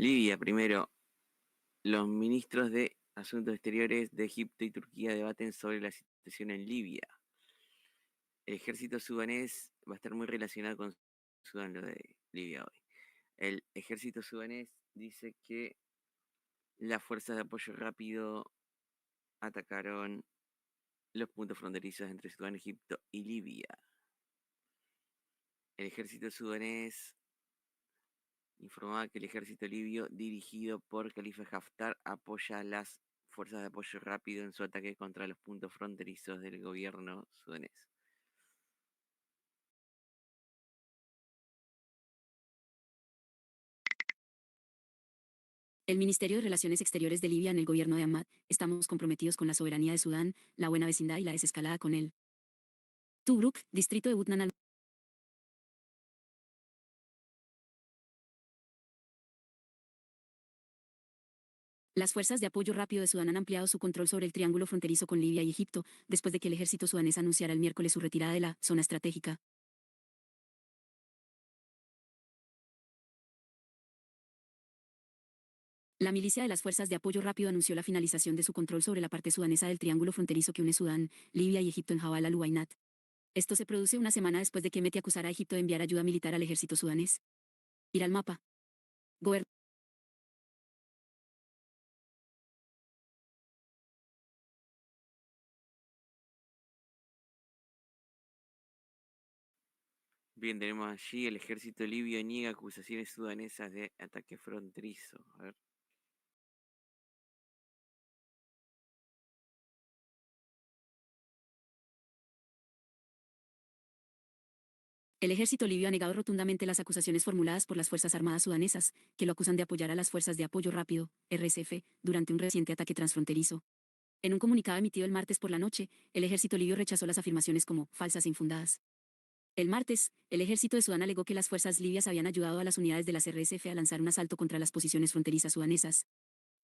Libia, primero. Los ministros de Asuntos Exteriores de Egipto y Turquía debaten sobre la situación en Libia. El ejército sudanés va a estar muy relacionado con Sudán, lo de Libia hoy. El ejército sudanés dice que las fuerzas de apoyo rápido atacaron los puntos fronterizos entre Sudán, Egipto y Libia. El ejército sudanés informaba que el ejército libio, dirigido por Khalifa Haftar, apoya a las fuerzas de apoyo rápido en su ataque contra los puntos fronterizos del gobierno sudanés. El Ministerio de Relaciones Exteriores de Libia en el gobierno de Ahmad, estamos comprometidos con la soberanía de Sudán, la buena vecindad y la desescalada con él. Tobruk, distrito de Butnan al Las fuerzas de apoyo rápido de Sudán han ampliado su control sobre el triángulo fronterizo con Libia y Egipto, después de que el ejército sudanés anunciara el miércoles su retirada de la zona estratégica. La milicia de las fuerzas de apoyo rápido anunció la finalización de su control sobre la parte sudanesa del triángulo fronterizo que une Sudán, Libia y Egipto en Jabal al-Uwainat. Esto se produce una semana después de que Meti acusara a Egipto de enviar ayuda militar al ejército sudanés. Ir al mapa. Bien, tenemos allí el ejército libio niega acusaciones sudanesas de ataque fronterizo. A ver. El ejército libio ha negado rotundamente las acusaciones formuladas por las Fuerzas Armadas sudanesas, que lo acusan de apoyar a las Fuerzas de Apoyo Rápido, RSF, durante un reciente ataque transfronterizo. En un comunicado emitido el martes por la noche, el ejército libio rechazó las afirmaciones como falsas e infundadas. El martes, el ejército de Sudán alegó que las fuerzas libias habían ayudado a las unidades de las RSF a lanzar un asalto contra las posiciones fronterizas sudanesas.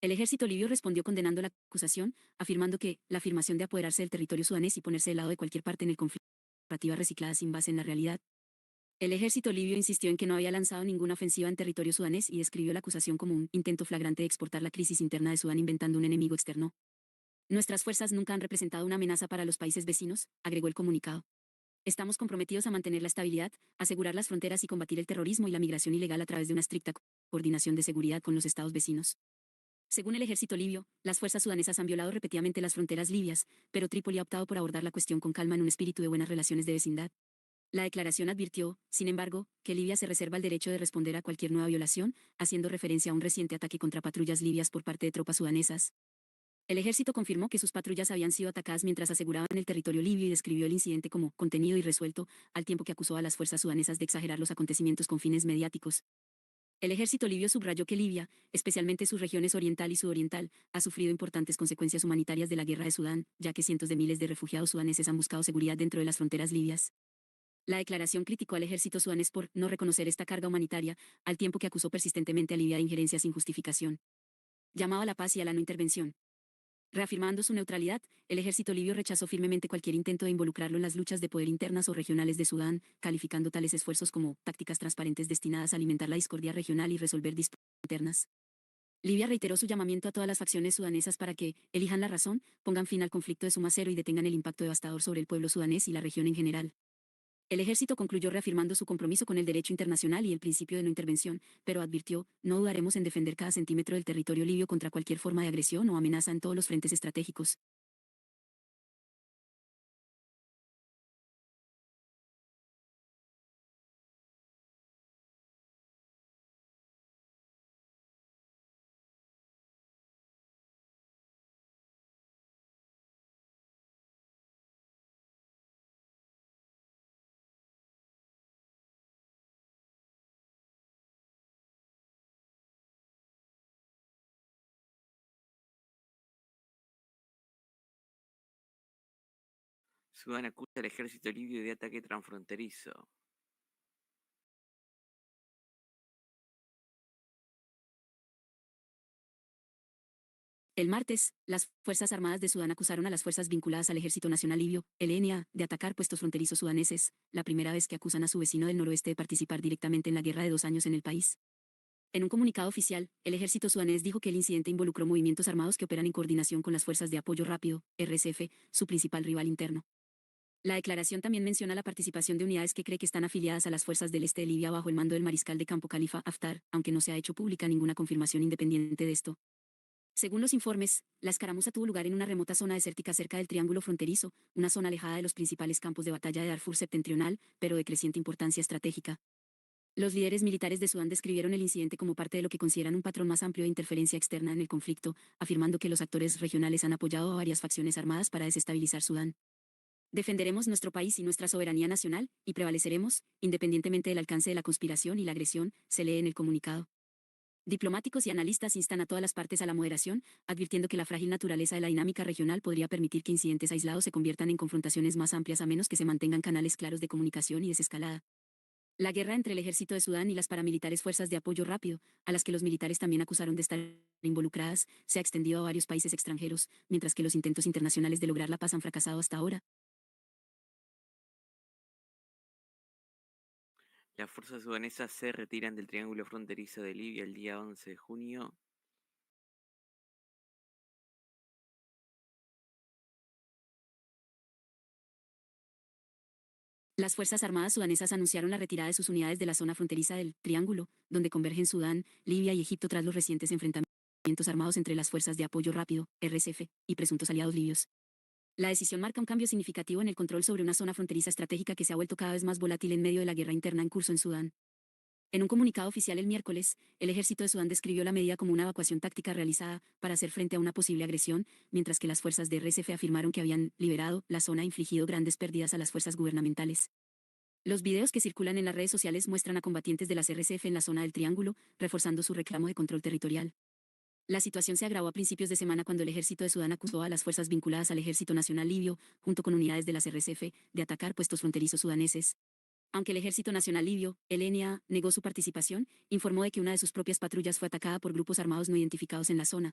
El ejército libio respondió condenando la acusación, afirmando que la afirmación de apoderarse del territorio sudanés y ponerse del lado de cualquier parte en el conflicto es una narrativa reciclada sin base en la realidad. El ejército libio insistió en que no había lanzado ninguna ofensiva en territorio sudanés y describió la acusación como un intento flagrante de exportar la crisis interna de Sudán inventando un enemigo externo. Nuestras fuerzas nunca han representado una amenaza para los países vecinos, agregó el comunicado. Estamos comprometidos a mantener la estabilidad, asegurar las fronteras y combatir el terrorismo y la migración ilegal a través de una estricta coordinación de seguridad con los estados vecinos. Según el ejército libio, las fuerzas sudanesas han violado repetidamente las fronteras libias, pero Trípoli ha optado por abordar la cuestión con calma en un espíritu de buenas relaciones de vecindad. La declaración advirtió, sin embargo, que Libia se reserva el derecho de responder a cualquier nueva violación, haciendo referencia a un reciente ataque contra patrullas libias por parte de tropas sudanesas. El ejército confirmó que sus patrullas habían sido atacadas mientras aseguraban el territorio libio y describió el incidente como contenido y resuelto, al tiempo que acusó a las fuerzas sudanesas de exagerar los acontecimientos con fines mediáticos. El ejército libio subrayó que Libia, especialmente sus regiones oriental y sudoriental, ha sufrido importantes consecuencias humanitarias de la guerra de Sudán, ya que cientos de miles de refugiados sudaneses han buscado seguridad dentro de las fronteras libias. La declaración criticó al ejército sudanés por no reconocer esta carga humanitaria, al tiempo que acusó persistentemente a Libia de injerencia sin justificación. Llamaba a la paz y a la no intervención. Reafirmando su neutralidad, el ejército libio rechazó firmemente cualquier intento de involucrarlo en las luchas de poder internas o regionales de Sudán, calificando tales esfuerzos como tácticas transparentes destinadas a alimentar la discordia regional y resolver disputas internas. Libia reiteró su llamamiento a todas las facciones sudanesas para que elijan la razón, pongan fin al conflicto de suma cero y detengan el impacto devastador sobre el pueblo sudanés y la región en general. El ejército concluyó reafirmando su compromiso con el derecho internacional y el principio de no intervención, pero advirtió, no dudaremos en defender cada centímetro del territorio libio contra cualquier forma de agresión o amenaza en todos los frentes estratégicos. Sudán acusa al ejército libio de ataque transfronterizo. El martes, las Fuerzas Armadas de Sudán acusaron a las fuerzas vinculadas al Ejército Nacional Libio, LNA, de atacar puestos fronterizos sudaneses, la primera vez que acusan a su vecino del noroeste de participar directamente en la guerra de 2 años en el país. En un comunicado oficial, el ejército sudanés dijo que el incidente involucró movimientos armados que operan en coordinación con las fuerzas de apoyo rápido, RSF, su principal rival interno. La declaración también menciona la participación de unidades que cree que están afiliadas a las fuerzas del este de Libia bajo el mando del mariscal de campo Khalifa Haftar, aunque no se ha hecho pública ninguna confirmación independiente de esto. Según los informes, la escaramuza tuvo lugar en una remota zona desértica cerca del Triángulo Fronterizo, una zona alejada de los principales campos de batalla de Darfur septentrional, pero de creciente importancia estratégica. Los líderes militares de Sudán describieron el incidente como parte de lo que consideran un patrón más amplio de interferencia externa en el conflicto, afirmando que los actores regionales han apoyado a varias facciones armadas para desestabilizar Sudán. Defenderemos nuestro país y nuestra soberanía nacional, y prevaleceremos, independientemente del alcance de la conspiración y la agresión, se lee en el comunicado. Diplomáticos y analistas instan a todas las partes a la moderación, advirtiendo que la frágil naturaleza de la dinámica regional podría permitir que incidentes aislados se conviertan en confrontaciones más amplias a menos que se mantengan canales claros de comunicación y desescalada. La guerra entre el ejército de Sudán y las paramilitares fuerzas de apoyo rápido, a las que los militares también acusaron de estar involucradas, se ha extendido a varios países extranjeros, mientras que los intentos internacionales de lograr la paz han fracasado hasta ahora. Las fuerzas sudanesas se retiran del triángulo fronterizo de Libia el día 11 de junio. Las Fuerzas Armadas sudanesas anunciaron la retirada de sus unidades de la zona fronteriza del Triángulo, donde convergen Sudán, Libia y Egipto tras los recientes enfrentamientos armados entre las Fuerzas de Apoyo Rápido, RSF, y presuntos aliados libios. La decisión marca un cambio significativo en el control sobre una zona fronteriza estratégica que se ha vuelto cada vez más volátil en medio de la guerra interna en curso en Sudán. En un comunicado oficial el miércoles, el ejército de Sudán describió la medida como una evacuación táctica realizada para hacer frente a una posible agresión, mientras que las fuerzas de RSF afirmaron que habían liberado la zona e infligido grandes pérdidas a las fuerzas gubernamentales. Los videos que circulan en las redes sociales muestran a combatientes de las RSF en la zona del Triángulo, reforzando su reclamo de control territorial. La situación se agravó a principios de semana cuando el ejército de Sudán acusó a las fuerzas vinculadas al Ejército Nacional Libio, junto con unidades de las RSF, de atacar puestos fronterizos sudaneses. Aunque el Ejército Nacional Libio, el ENA, negó su participación, informó de que una de sus propias patrullas fue atacada por grupos armados no identificados en la zona.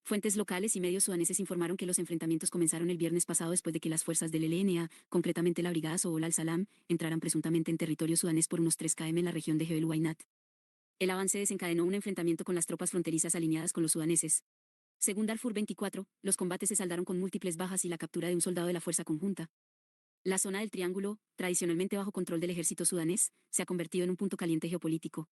Fuentes locales y medios sudaneses informaron que los enfrentamientos comenzaron el viernes pasado después de que las fuerzas del LNA, concretamente la Brigada Sobol al-Salam, entraran presuntamente en territorio sudanés por unos 3 km en la región de Jebel Wainat. El avance desencadenó un enfrentamiento con las tropas fronterizas alineadas con los sudaneses. Según Darfur 24, los combates se saldaron con múltiples bajas y la captura de un soldado de la fuerza conjunta. La zona del Triángulo, tradicionalmente bajo control del ejército sudanés, se ha convertido en un punto caliente geopolítico.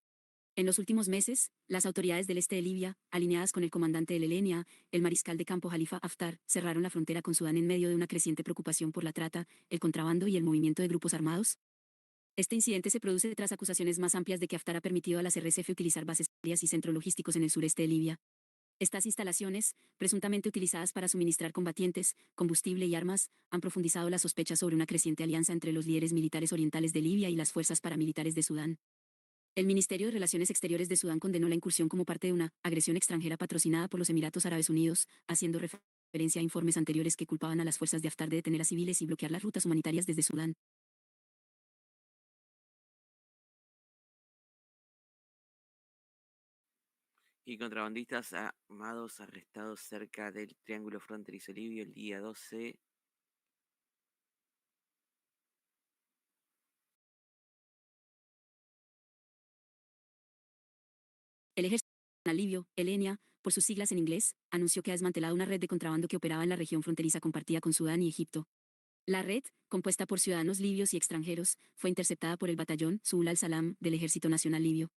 En los últimos meses, las autoridades del este de Libia, alineadas con el comandante del LNA, el mariscal de campo Khalifa Haftar, cerraron la frontera con Sudán en medio de una creciente preocupación por la trata, el contrabando y el movimiento de grupos armados. Este incidente se produce tras acusaciones más amplias de que Haftar ha permitido a las RSF utilizar bases aéreas y centros logísticos en el sureste de Libia. Estas instalaciones, presuntamente utilizadas para suministrar combatientes, combustible y armas, han profundizado las sospechas sobre una creciente alianza entre los líderes militares orientales de Libia y las fuerzas paramilitares de Sudán. El Ministerio de Relaciones Exteriores de Sudán condenó la incursión como parte de una agresión extranjera patrocinada por los Emiratos Árabes Unidos, haciendo referencia a informes anteriores que culpaban a las fuerzas de Haftar de detener a civiles y bloquear las rutas humanitarias desde Sudán. Y contrabandistas armados arrestados cerca del triángulo fronterizo libio el día 12. El Ejército Nacional Libio, el ENIA, por sus siglas en inglés, anunció que ha desmantelado una red de contrabando que operaba en la región fronteriza compartida con Sudán y Egipto. La red, compuesta por ciudadanos libios y extranjeros, fue interceptada por el batallón Subul al-Salam del Ejército Nacional Libio.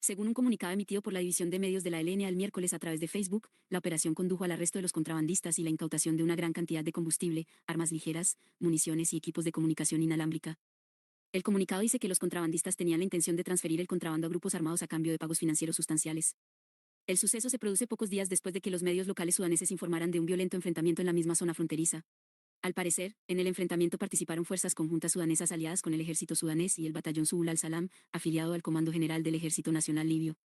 Según un comunicado emitido por la División de Medios de la LNA el miércoles a través de Facebook, la operación condujo al arresto de los contrabandistas y la incautación de una gran cantidad de combustible, armas ligeras, municiones y equipos de comunicación inalámbrica. El comunicado dice que los contrabandistas tenían la intención de transferir el contrabando a grupos armados a cambio de pagos financieros sustanciales. El suceso se produce pocos días después de que los medios locales sudaneses informaran de un violento enfrentamiento en la misma zona fronteriza. Al parecer, en el enfrentamiento participaron fuerzas conjuntas sudanesas aliadas con el ejército sudanés y el batallón Subul al-Salam, afiliado al Comando General del Ejército Nacional Libio.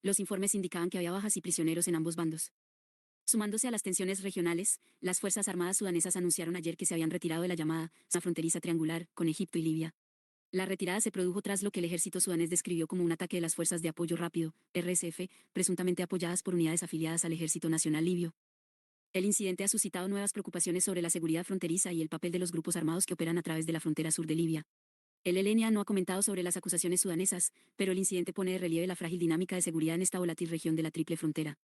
Los informes indicaban que había bajas y prisioneros en ambos bandos. Sumándose a las tensiones regionales, las Fuerzas Armadas sudanesas anunciaron ayer que se habían retirado de la llamada zona fronteriza triangular con Egipto y Libia. La retirada se produjo tras lo que el ejército sudanés describió como un ataque de las Fuerzas de Apoyo Rápido, RSF, presuntamente apoyadas por unidades afiliadas al Ejército Nacional Libio. El incidente ha suscitado nuevas preocupaciones sobre la seguridad fronteriza y el papel de los grupos armados que operan a través de la frontera sur de Libia. El LNA no ha comentado sobre las acusaciones sudanesas, pero el incidente pone de relieve la frágil dinámica de seguridad en esta volátil región de la triple frontera.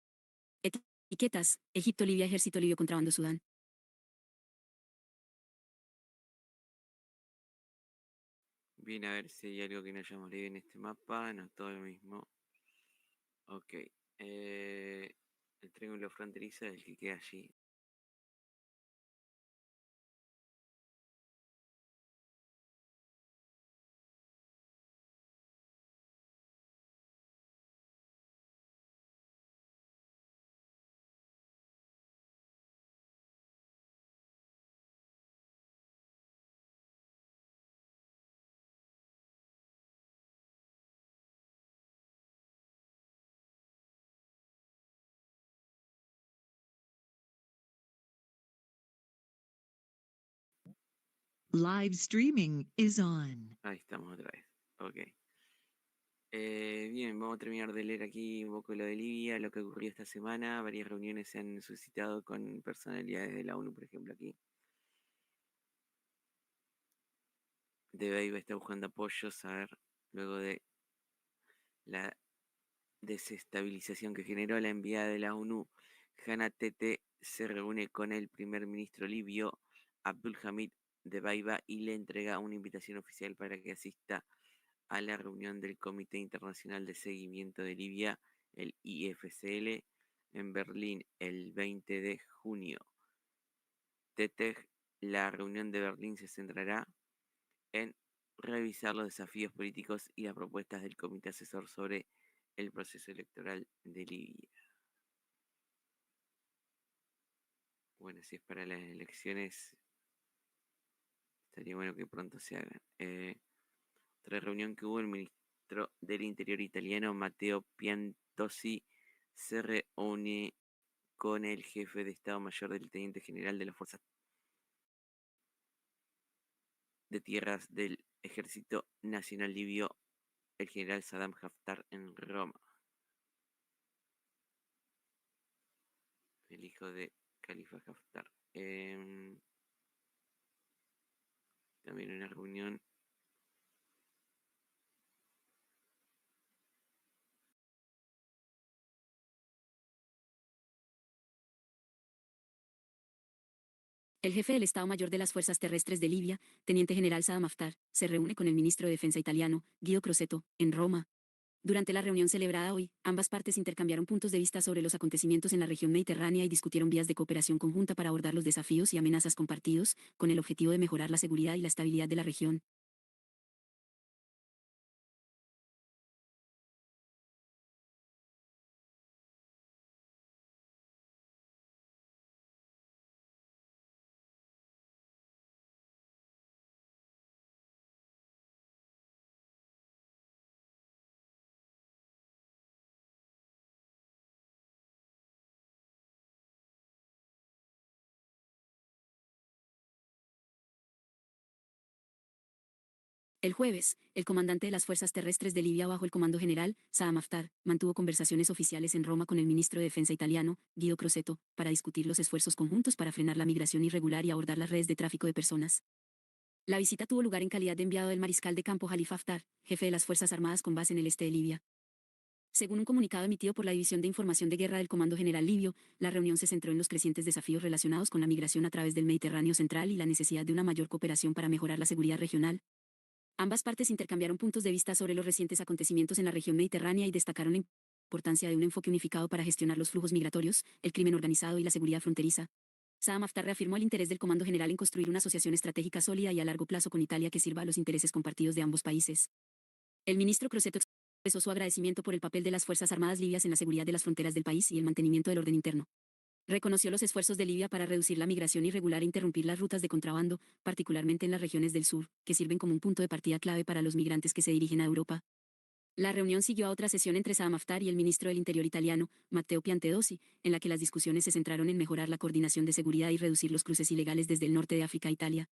Etiquetas: Egipto, Libia, Ejército Libio, contrabando, Sudán. Bien, a ver si hay algo que no hayamos leído en este mapa. No, todo lo mismo. Ok. El triángulo fronterizo es el que queda allí. Live streaming is on. Ahí estamos otra vez. Ok. Bien, vamos a terminar de leer aquí un poco lo de Libia, lo que ocurrió esta semana. Varias reuniones se han suscitado con personalidades de la ONU, por ejemplo, aquí. Debeiba está buscando apoyos, a ver, luego de la desestabilización que generó la enviada de la ONU, Hannah Tete, se reúne con el primer ministro libio, Abdul Hamid Debeiba, y le entrega una invitación oficial para que asista a la reunión del Comité Internacional de Seguimiento de Libia, el IFCL, en Berlín el 20 de junio. Tetej, la reunión de Berlín se centrará en revisar los desafíos políticos y las propuestas del Comité Asesor sobre el proceso electoral de Libia. Bueno, si es para las elecciones, estaría bueno que pronto se hagan. Otra reunión que hubo, el ministro del Interior italiano, Matteo Piantosi, se reúne con el jefe de Estado Mayor del Teniente General de las Fuerzas de Tierras del Ejército Nacional Libio, el general Saddam Haftar, en Roma. El hijo de Khalifa Haftar. También una reunión. El jefe del Estado Mayor de las Fuerzas Terrestres de Libia, Teniente General Saddam Haftar, se reúne con el ministro de Defensa italiano, Guido Crosetto, en Roma. Durante la reunión celebrada hoy, ambas partes intercambiaron puntos de vista sobre los acontecimientos en la región mediterránea y discutieron vías de cooperación conjunta para abordar los desafíos y amenazas compartidos, con el objetivo de mejorar la seguridad y la estabilidad de la región. El jueves, el comandante de las Fuerzas Terrestres de Libia bajo el comando general, Saddam Haftar, mantuvo conversaciones oficiales en Roma con el ministro de Defensa italiano, Guido Crosetto, para discutir los esfuerzos conjuntos para frenar la migración irregular y abordar las redes de tráfico de personas. La visita tuvo lugar en calidad de enviado del mariscal de campo Khalifa Haftar, jefe de las Fuerzas Armadas con base en el este de Libia. Según un comunicado emitido por la División de Información de Guerra del Comando General Libio, la reunión se centró en los crecientes desafíos relacionados con la migración a través del Mediterráneo Central y la necesidad de una mayor cooperación para mejorar la seguridad regional. Ambas partes intercambiaron puntos de vista sobre los recientes acontecimientos en la región mediterránea y destacaron la importancia de un enfoque unificado para gestionar los flujos migratorios, el crimen organizado y la seguridad fronteriza. Saddam Haftar reafirmó el interés del Comando General en construir una asociación estratégica sólida y a largo plazo con Italia que sirva a los intereses compartidos de ambos países. El ministro Crosetto expresó su agradecimiento por el papel de las Fuerzas Armadas libias en la seguridad de las fronteras del país y el mantenimiento del orden interno. Reconoció los esfuerzos de Libia para reducir la migración irregular e interrumpir las rutas de contrabando, particularmente en las regiones del sur, que sirven como un punto de partida clave para los migrantes que se dirigen a Europa. La reunión siguió a otra sesión entre Saddam Haftar y el ministro del Interior italiano, Matteo Piantedosi, en la que las discusiones se centraron en mejorar la coordinación de seguridad y reducir los cruces ilegales desde el norte de África a Italia.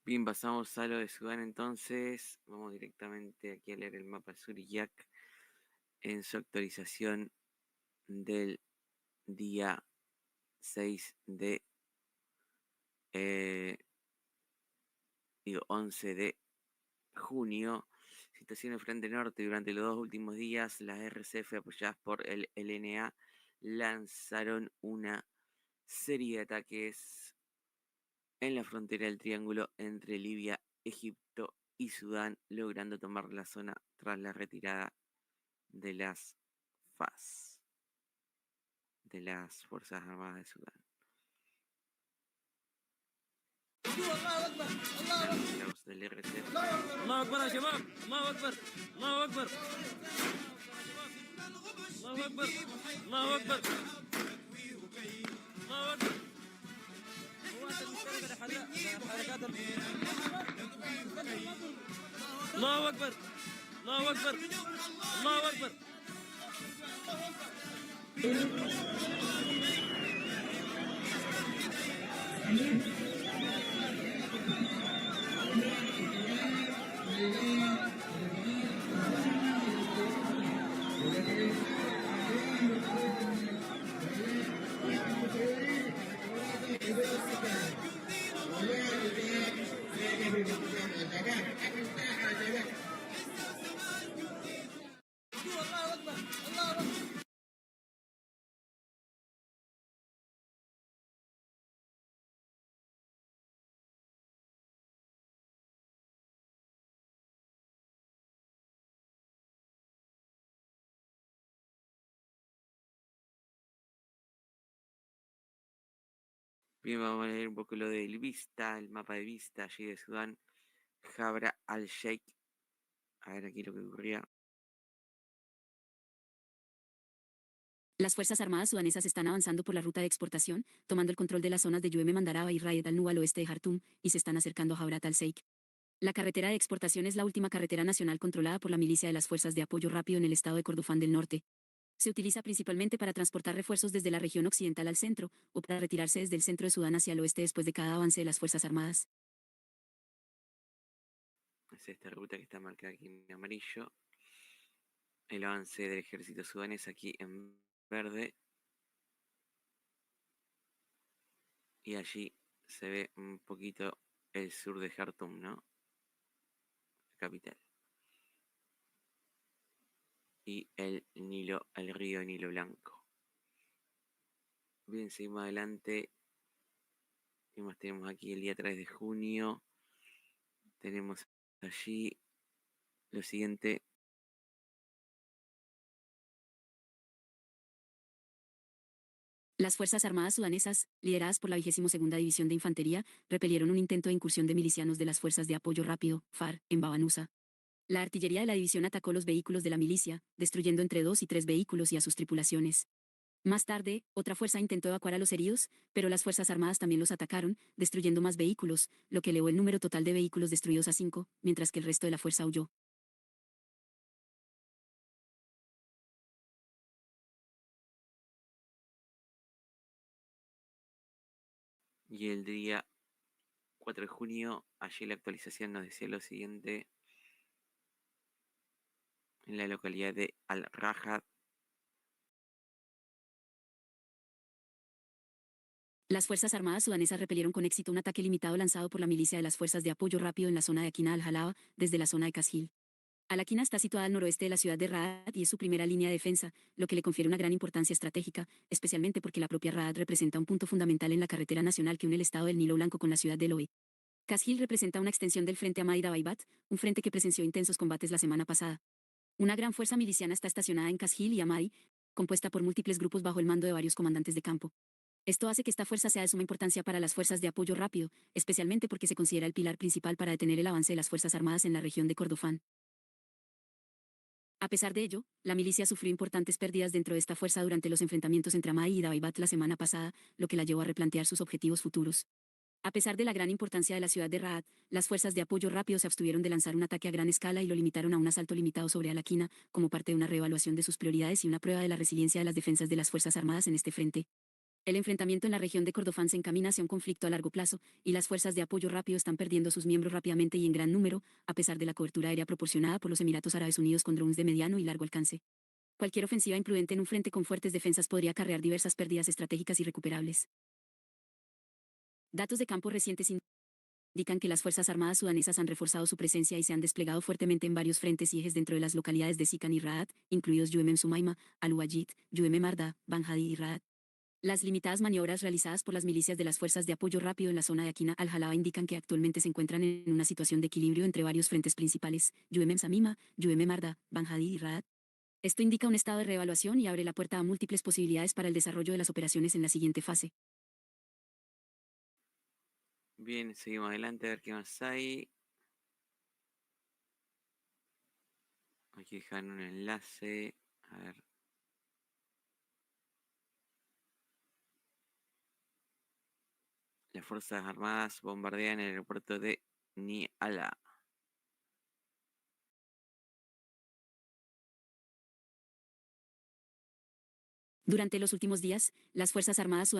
Bien, pasamos a lo de Sudán entonces. Vamos directamente aquí a leer el mapa Suriyak en su actualización del día 6 de digo, 11 de junio. Situación en el Frente Norte. Durante los 2 últimos días, las RCF apoyadas por el LNA lanzaron una serie de ataques en la frontera del triángulo entre Libia, Egipto y Sudán, logrando tomar la zona tras la retirada de las FAS, de las Fuerzas Armadas de Sudán. La voz del RCF. الله اكبر يا شباب، الله اكبر، الله اكبر، الله اكبر، الله اكبر، الله اكبر. قوات المشتركة لحركات الله اكبر، الله اكبر، الله اكبر. Bien, vamos a leer un poco lo del Vista, el mapa de Vista allí de Sudán. Jabra al-Sheikh. A ver aquí lo que ocurría. Las Fuerzas Armadas sudanesas están avanzando por la ruta de exportación, tomando el control de las zonas de Yueme Mandaraba y Raed al-Nuba al oeste de Jartum, y se están acercando a Jabrat al-Sheikh. La carretera de exportación es la última carretera nacional controlada por la milicia de las Fuerzas de Apoyo Rápido en el estado de Kordofán del Norte. Se utiliza principalmente para transportar refuerzos desde la región occidental al centro, o para retirarse desde el centro de Sudán hacia el oeste después de cada avance de las Fuerzas Armadas. Es esta ruta que está marcada aquí en amarillo. El avance del ejército sudanés aquí en verde. Y allí se ve un poquito el sur de Jartum, ¿no? La capital. Y el Nilo, el río Nilo Blanco. Bien, seguimos adelante. Tenemos aquí el día 3 de junio. Tenemos allí lo siguiente. Las Fuerzas Armadas sudanesas, lideradas por la 22ª División de Infantería, repelieron un intento de incursión de milicianos de las Fuerzas de Apoyo Rápido, FAR, en Babanusa. La artillería de la división atacó los vehículos de la milicia, destruyendo entre 2 y 3 vehículos y a sus tripulaciones. Más tarde, otra fuerza intentó evacuar a los heridos, pero las Fuerzas Armadas también los atacaron, destruyendo más vehículos, lo que elevó el número total de vehículos destruidos a 5, mientras que el resto de la fuerza huyó. Y el día 4 de junio, allí la actualización nos decía lo siguiente. En la localidad de Al-Rajad. Las Fuerzas Armadas sudanesas repelieron con éxito un ataque limitado lanzado por la milicia de las Fuerzas de Apoyo Rápido en la zona de Aquina al-Jalaba, desde la zona de Kashil. Al-Aquina está situada al noroeste de la ciudad de Raad y es su primera línea de defensa, lo que le confiere una gran importancia estratégica, especialmente porque la propia Raad representa un punto fundamental en la carretera nacional que une el estado del Nilo Blanco con la ciudad de Loe. Kashil representa una extensión del frente Amaida-Baibat, un frente que presenció intensos combates la semana pasada. Una gran fuerza miliciana está estacionada en Kashil y Amadi, compuesta por múltiples grupos bajo el mando de varios comandantes de campo. Esto hace que esta fuerza sea de suma importancia para las fuerzas de apoyo rápido, especialmente porque se considera el pilar principal para detener el avance de las Fuerzas Armadas en la región de Kordofán. A pesar de ello, la milicia sufrió importantes pérdidas dentro de esta fuerza durante los enfrentamientos entre Amadi y Dabaibat la semana pasada, lo que la llevó a replantear sus objetivos futuros. A pesar de la gran importancia de la ciudad de Raad, las fuerzas de apoyo rápido se abstuvieron de lanzar un ataque a gran escala y lo limitaron a un asalto limitado sobre Al-Aquina, como parte de una reevaluación de sus prioridades y una prueba de la resiliencia de las defensas de las Fuerzas Armadas en este frente. El enfrentamiento en la región de Kordofán se encamina hacia un conflicto a largo plazo, y las fuerzas de apoyo rápido están perdiendo sus miembros rápidamente y en gran número, a pesar de la cobertura aérea proporcionada por los Emiratos Árabes Unidos con drones de mediano y largo alcance. Cualquier ofensiva imprudente en un frente con fuertes defensas podría acarrear diversas pérdidas estratégicas irrecuperables. Datos de campo recientes. indican que las Fuerzas Armadas sudanesas han reforzado su presencia y se han desplegado fuertemente en varios frentes y ejes dentro de las localidades de Sikan y Raat, incluidos Yuemem Sumaima, Al-Wajid, Yuemem Marda, Banjadi y Raat. Las limitadas maniobras realizadas por las milicias de las fuerzas de apoyo rápido en la zona de Aquina al-Jalaba indican que actualmente se encuentran en una situación de equilibrio entre varios frentes principales, Yuemem Samima, Yuemem Marda, Banjadi y Raat. Esto indica un estado de reevaluación y abre la puerta a múltiples posibilidades para el desarrollo de las operaciones en la siguiente fase. Bien, seguimos adelante a ver qué más hay. Aquí dejan un enlace. A ver. Las Fuerzas Armadas bombardean el aeropuerto de Niala. Durante los últimos días, las Fuerzas Armadas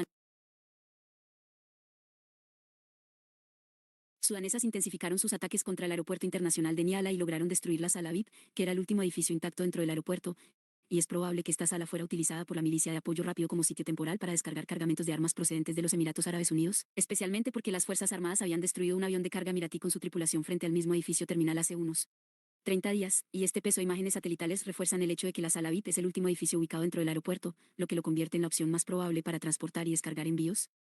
sudanesas intensificaron sus ataques contra el aeropuerto internacional de Niala y lograron destruir la sala VIP, que era el último edificio intacto dentro del aeropuerto, y es probable que esta sala fuera utilizada por la milicia de apoyo rápido como sitio temporal para descargar cargamentos de armas procedentes de los Emiratos Árabes Unidos, especialmente porque las Fuerzas Armadas habían destruido un avión de carga emiratí con su tripulación frente al mismo edificio terminal hace unos 30 días, y este peso de imágenes satelitales refuerzan el hecho de que la sala VIP es el último edificio ubicado dentro del aeropuerto, lo que lo convierte en la opción más probable para transportar y descargar envíos.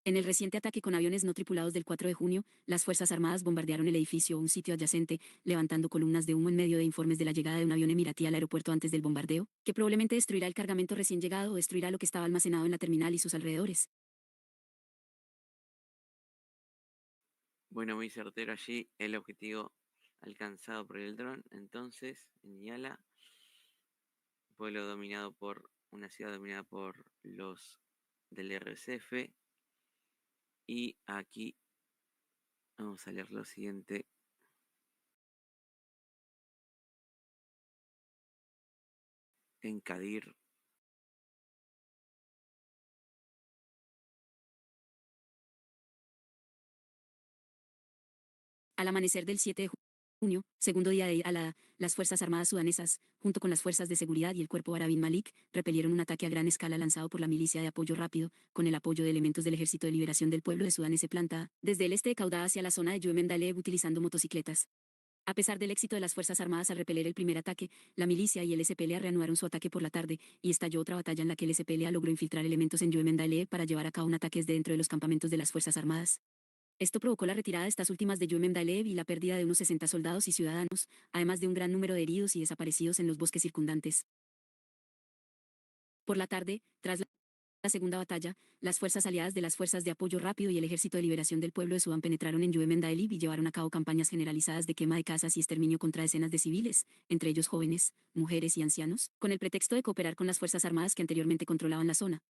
En el reciente ataque con aviones no tripulados del 4 de junio, las Fuerzas Armadas bombardearon el edificio o un sitio adyacente, levantando columnas de humo en medio de informes de la llegada de un avión emiratí al aeropuerto antes del bombardeo, que probablemente destruirá el cargamento recién llegado o destruirá lo que estaba almacenado en la terminal y sus alrededores. Bueno, muy certero allí el objetivo alcanzado por el dron. Entonces, en Niala, pueblo dominado por una ciudad dominada por los del RSF. Y aquí vamos a leer lo siguiente. En Kadir. Al amanecer del 7 de junio, segundo día de Al-Adha, las Fuerzas Armadas sudanesas, junto con las fuerzas de seguridad y el cuerpo Arabin Malik, repelieron un ataque a gran escala lanzado por la milicia de apoyo rápido, con el apoyo de elementos del Ejército de Liberación del Pueblo de Sudán S. Desde el este de Caudá hacia la zona de Yuemem Daleb utilizando motocicletas. A pesar del éxito de las Fuerzas Armadas al repeler el primer ataque, la milicia y el SPLA reanudaron su ataque por la tarde, y estalló otra batalla en la que el SPLA logró infiltrar elementos en Yuemem Daleb para llevar a cabo un ataque desde dentro de los campamentos de las Fuerzas Armadas. Esto provocó la retirada de estas últimas de Yuemem Daleb y la pérdida de unos 60 soldados y ciudadanos, además de un gran número de heridos y desaparecidos en los bosques circundantes. Por la tarde, tras la segunda batalla, las fuerzas aliadas de las Fuerzas de Apoyo Rápido y el Ejército de Liberación del Pueblo de Sudán penetraron en Yuemem Daleb y llevaron a cabo campañas generalizadas de quema de casas y exterminio contra decenas de civiles, entre ellos jóvenes, mujeres y ancianos, con el pretexto de cooperar con las Fuerzas Armadas que anteriormente controlaban la zona.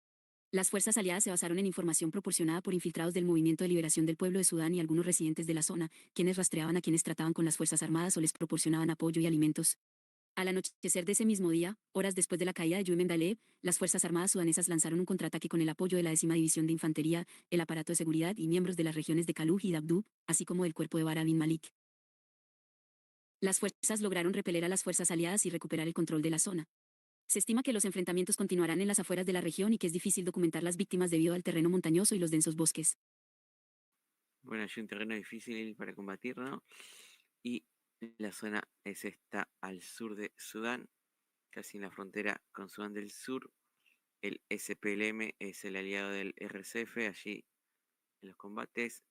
Las fuerzas aliadas se basaron en información proporcionada por infiltrados del Movimiento de Liberación del Pueblo de Sudán y algunos residentes de la zona, quienes rastreaban a quienes trataban con las Fuerzas Armadas o les proporcionaban apoyo y alimentos. Al anochecer de ese mismo día, horas después de la caída de Yuemem Daleb, las Fuerzas Armadas sudanesas lanzaron un contraataque con el apoyo de la 10ª División de Infantería, el aparato de seguridad y miembros de las regiones de Kaluj y Dabdub, así como del cuerpo de Bara bin Malik. Las fuerzas lograron repeler a las fuerzas aliadas y recuperar el control de la zona. Se estima que los enfrentamientos continuarán en las afueras de la región y que es difícil documentar las víctimas debido al terreno montañoso y los densos bosques. Bueno, hay un terreno difícil para combatir, ¿no? Y la zona es esta al sur de Sudán, casi en la frontera con Sudán del Sur. El SPLM es el aliado del RCF allí en los combates.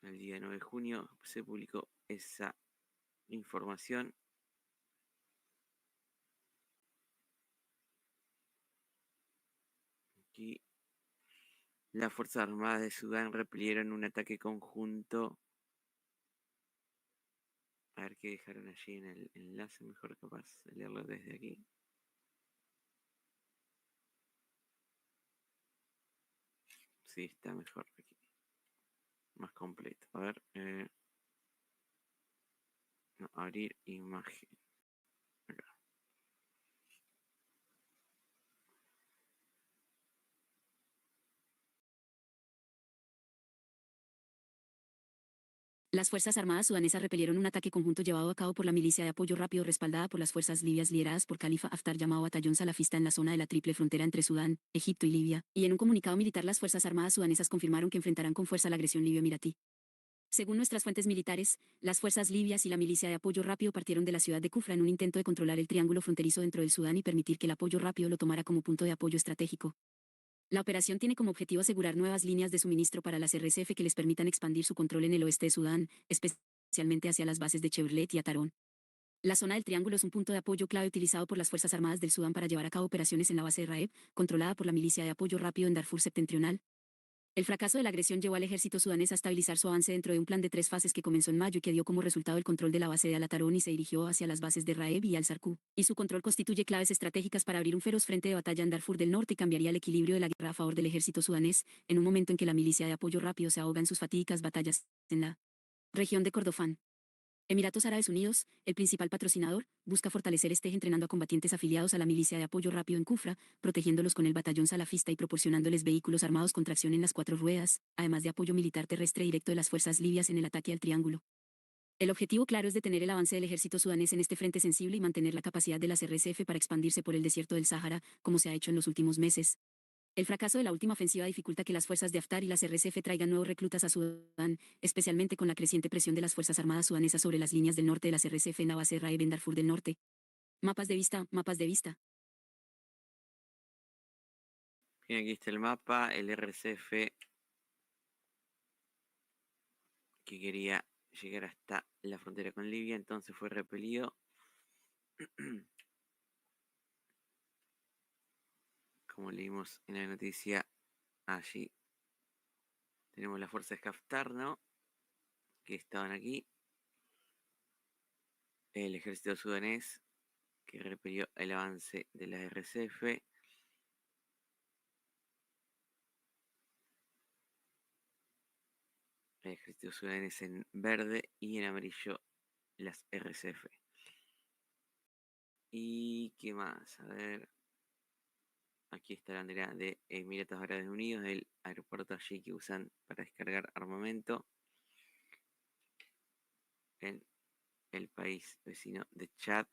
El día 9 de junio se publicó esa información. Aquí las Fuerzas Armadas de Sudán repelieron un ataque conjunto. A ver qué dejaron allí en el enlace, mejor capaz de leerlo desde aquí. Sí, está mejor aquí. Más completo. A ver. No, abrir imagen. Acá. Las Fuerzas Armadas sudanesas repelieron un ataque conjunto llevado a cabo por la milicia de apoyo rápido respaldada por las fuerzas libias lideradas por Khalifa Haftar llamado Batallón Salafista en la zona de la triple frontera entre Sudán, Egipto y Libia, y en un comunicado militar las Fuerzas Armadas sudanesas confirmaron que enfrentarán con fuerza la agresión libio-emiratí. Según nuestras fuentes militares, las fuerzas libias y la milicia de apoyo rápido partieron de la ciudad de Kufra en un intento de controlar el triángulo fronterizo dentro del Sudán y permitir que el apoyo rápido lo tomara como punto de apoyo estratégico. La operación tiene como objetivo asegurar nuevas líneas de suministro para las RSF que les permitan expandir su control en el oeste de Sudán, especialmente hacia las bases de Chevrolet y Atarón. La zona del Triángulo es un punto de apoyo clave utilizado por las Fuerzas Armadas del Sudán para llevar a cabo operaciones en la base de Raeb, controlada por la milicia de apoyo rápido en Darfur septentrional. El fracaso de la agresión llevó al ejército sudanés a estabilizar su avance dentro de un plan de 3 fases que comenzó en mayo y que dio como resultado el control de la base de Al-Atarón y se dirigió hacia las bases de Raeb y Al-Sarku, y su control constituye claves estratégicas para abrir un feroz frente de batalla en Darfur del Norte y cambiaría el equilibrio de la guerra a favor del ejército sudanés, en un momento en que la milicia de apoyo rápido se ahoga en sus fatídicas batallas en la región de Kordofán. Emiratos Árabes Unidos, el principal patrocinador, busca fortalecer este eje entrenando a combatientes afiliados a la milicia de apoyo rápido en Kufra, protegiéndolos con el batallón salafista y proporcionándoles vehículos armados con tracción en las 4 ruedas, además de apoyo militar terrestre directo de las fuerzas libias en el ataque al triángulo. El objetivo claro es detener el avance del ejército sudanés en este frente sensible y mantener la capacidad de las RSF para expandirse por el desierto del Sáhara, como se ha hecho en los últimos meses. El fracaso de la última ofensiva dificulta que las fuerzas de Haftar y las RSF traigan nuevos reclutas a Sudán, especialmente con la creciente presión de las Fuerzas Armadas sudanesas sobre las líneas del norte de las RSF en la base Raeb en Darfur del Norte. Mapas de vista, mapas de vista. Bien, aquí está el mapa, el RCF que quería llegar hasta la frontera con Libia, entonces fue repelido. Como leímos en la noticia, allí tenemos las fuerzas de Haftar, ¿no? Que estaban aquí. El ejército sudanés que repelió el avance de la RSF. El ejército sudanés en verde y en amarillo las RSF. ¿Y qué más? A ver. Aquí está la bandera de Emiratos Árabes Unidos, el aeropuerto allí que usan para descargar armamento en el país vecino de Chad.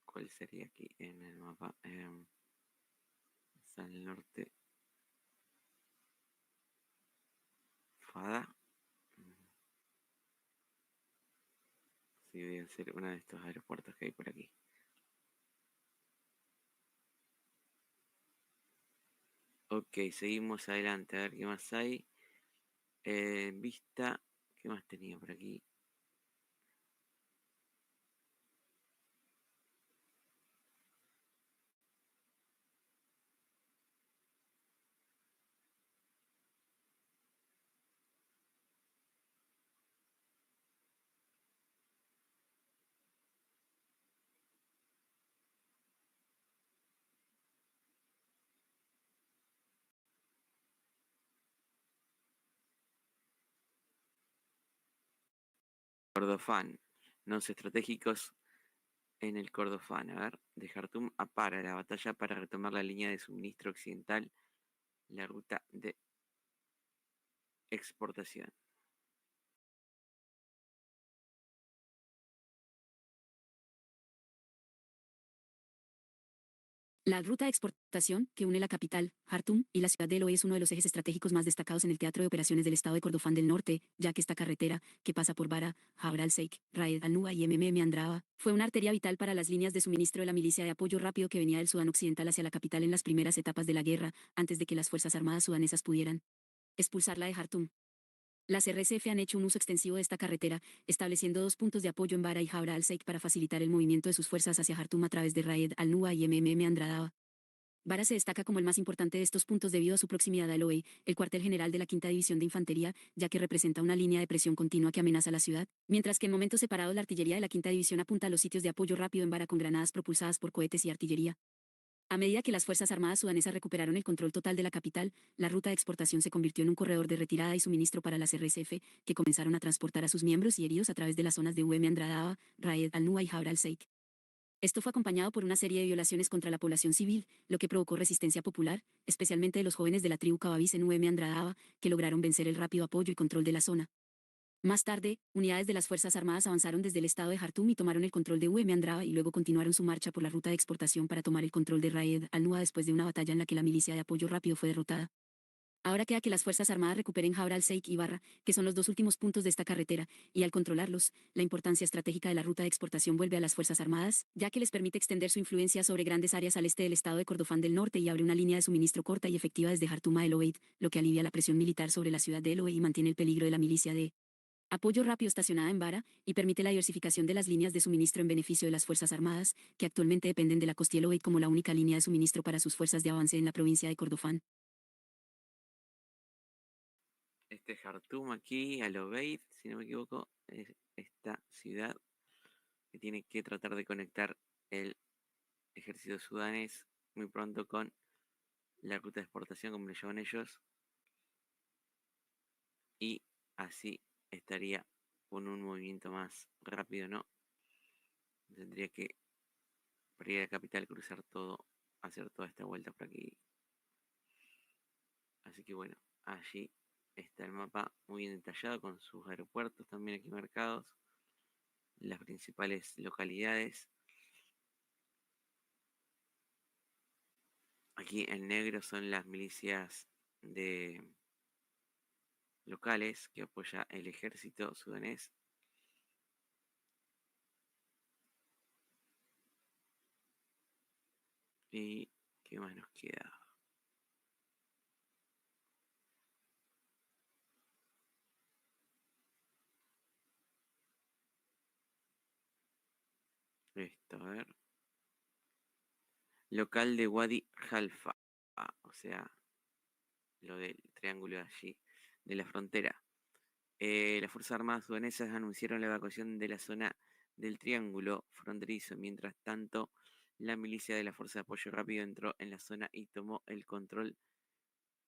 ¿Cuál sería aquí en el mapa? Está en el norte. Fada. Sí, debe ser uno de estos aeropuertos que hay por aquí. Ok, seguimos adelante, a ver qué más hay. Vista, ¿qué más tenía por aquí? Kordofán, nodos estratégicos en el Kordofán. A ver, de Jartum a Para, la batalla para retomar la línea de suministro occidental, la ruta de exportación. La ruta de exportación, que une la capital, Jartum, y la ciudad de Eloé es uno de los ejes estratégicos más destacados en el teatro de operaciones del estado de Kordofán del Norte, ya que esta carretera, que pasa por Bara, Jabra al-Sheikh, Raed al-Nuba y Andraba, fue una arteria vital para las líneas de suministro de la milicia de apoyo rápido que venía del Sudán Occidental hacia la capital en las primeras etapas de la guerra, antes de que las Fuerzas Armadas sudanesas pudieran expulsarla de Jartum. Las RSF han hecho un uso extensivo de esta carretera, estableciendo 2 puntos de apoyo en Bara y Jabra al-Sheikh para facilitar el movimiento de sus fuerzas hacia Jartum a través de Raed al-Nuba y Andraba. Bara se destaca como el más importante de estos puntos debido a su proximidad a Eloé, el cuartel general de la 5ª División de Infantería, ya que representa una línea de presión continua que amenaza la ciudad, mientras que en momentos separados la artillería de la 5ª División apunta a los sitios de apoyo rápido en Bara con granadas propulsadas por cohetes y artillería. A medida que las Fuerzas Armadas sudanesas recuperaron el control total de la capital, la ruta de exportación se convirtió en un corredor de retirada y suministro para las RSF, que comenzaron a transportar a sus miembros y heridos a través de las zonas de Andradaba, Raed al-Nua y Jabr al-Sheikh. Esto fue acompañado por una serie de violaciones contra la población civil, lo que provocó resistencia popular, especialmente de los jóvenes de la tribu Kababis en Andradaba, que lograron vencer el rápido apoyo y control de la zona. Más tarde, unidades de las Fuerzas Armadas avanzaron desde el estado de Jartum y tomaron el control de Andradaba y luego continuaron su marcha por la ruta de exportación para tomar el control de Raed al-Nua después de una batalla en la que la milicia de apoyo rápido fue derrotada. Ahora queda que las Fuerzas Armadas recuperen Jabr al-Sheikh y Barra, que son los dos últimos puntos de esta carretera, y al controlarlos, la importancia estratégica de la ruta de exportación vuelve a las Fuerzas Armadas, ya que les permite extender su influencia sobre grandes áreas al este del estado de Kordofán del Norte y abre una línea de suministro corta y efectiva desde Jartum a El Obeid, lo que alivia la presión militar sobre la ciudad de El Obeid y mantiene el peligro de la milicia de apoyo rápido estacionada en Bara, y permite la diversificación de las líneas de suministro en beneficio de las Fuerzas Armadas, que actualmente dependen de la costa El Obeid como la única línea de suministro para sus fuerzas de avance en la provincia de Kordofán. Este Jartum aquí, Al Obeid, si no me equivoco, es esta ciudad que tiene que tratar de conectar el ejército sudanés muy pronto con la ruta de exportación, como le llaman ellos, y así estaría con un movimiento más rápido, ¿no? Tendría que, para ir a la capital, cruzar todo, hacer toda esta vuelta por aquí. Así que bueno, allí está el mapa muy bien detallado con sus aeropuertos también aquí marcados, las principales localidades. Aquí en negro son las milicias de locales que apoya el ejército sudanés. ¿Y qué más nos queda? Esto, a ver. Local de Wadi Halfa, o sea, lo del triángulo de allí, de la frontera. Las Fuerzas Armadas sudanesas anunciaron la evacuación de la zona del triángulo fronterizo. Mientras tanto, la milicia de la Fuerza de Apoyo Rápido entró en la zona y tomó el control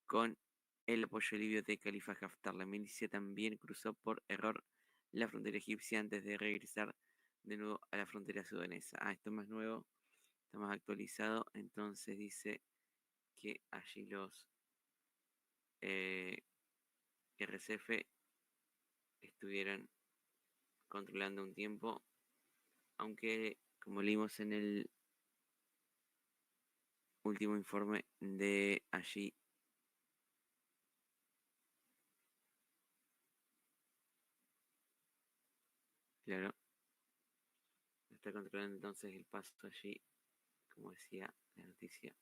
con el apoyo libio de Khalifa Haftar. La milicia también cruzó por error la frontera egipcia antes de regresar de nuevo a la frontera sudanesa. Esto es más nuevo, está más actualizado. Entonces dice que allí los RSF estuvieron controlando un tiempo, aunque como leímos en el último informe de allí, claro, está controlando entonces el paso allí, como decía la noticia,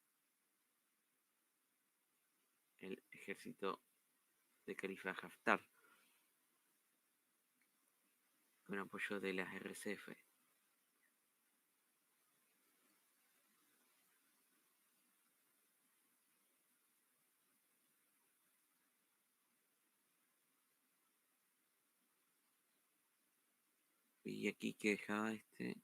el ejército de Khalifa Haftar, con apoyo de las RSF. Y aquí que dejaba este.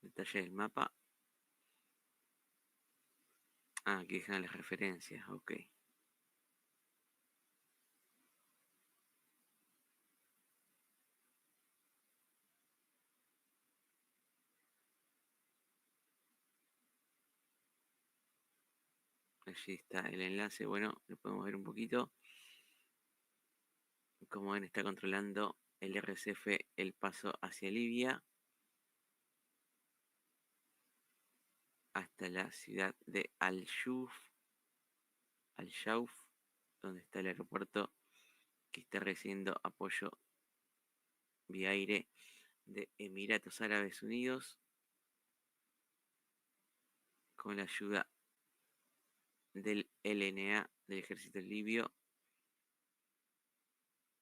Detalle del mapa. Aquí dejan las referencias, ok. Allí está el enlace, bueno, lo podemos ver un poquito. Como ven, está controlando el RSF el paso hacia Libia hasta la ciudad de Al-Shuf, donde está el aeropuerto que está recibiendo apoyo vía aire de Emiratos Árabes Unidos con la ayuda del LNA, del ejército libio.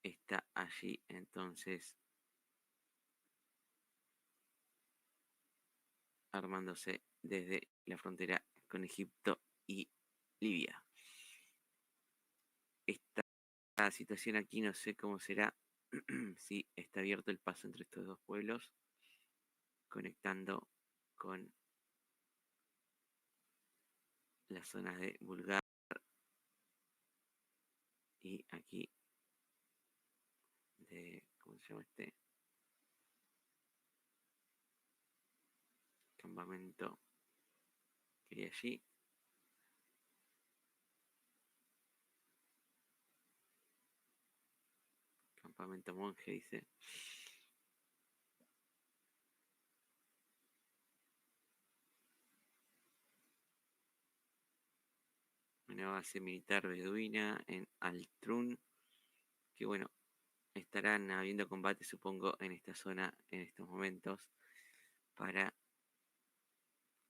Está allí entonces armándose desde la frontera con Egipto y Libia. Esta la situación aquí, no sé cómo será. Si está abierto el paso entre estos dos pueblos, conectando con las zonas de Bulgar y aquí de, ¿cómo se llama este? Campamento que hay allí. Campamento monje, dice. Una base militar beduina en Altrun, que bueno, estarán habiendo combate, supongo, en esta zona en estos momentos para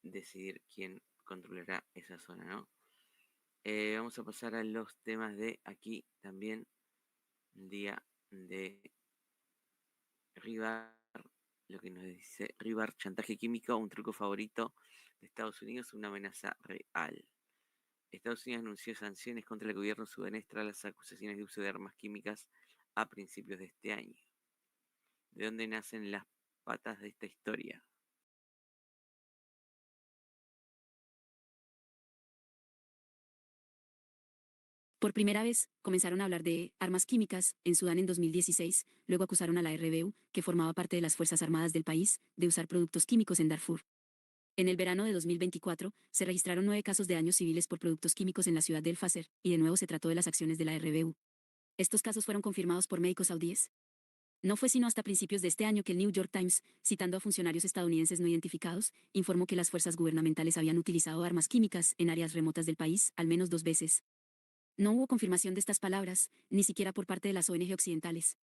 decidir quién controlará esa zona, ¿no? Vamos a pasar a los temas de aquí también, el día de Rivar, lo que nos dice Rivar, chantaje químico, un truco favorito de Estados Unidos, una amenaza real. Estados Unidos anunció sanciones contra el gobierno sudanés tras las acusaciones de uso de armas químicas a principios de este año. ¿De dónde nacen las patas de esta historia? Por primera vez, comenzaron a hablar de armas químicas en Sudán en 2016, luego acusaron a la RBU, que formaba parte de las Fuerzas Armadas del país, de usar productos químicos en Darfur. En el verano de 2024, se registraron 9 casos de daños civiles por productos químicos en la ciudad de El Fasher, y de nuevo se trató de las acciones de la RBU. Estos casos fueron confirmados por médicos saudíes. No fue sino hasta principios de este año que el New York Times, citando a funcionarios estadounidenses no identificados, informó que las fuerzas gubernamentales habían utilizado armas químicas en áreas remotas del país al menos 2 veces. No hubo confirmación de estas palabras, ni siquiera por parte de las ONG occidentales.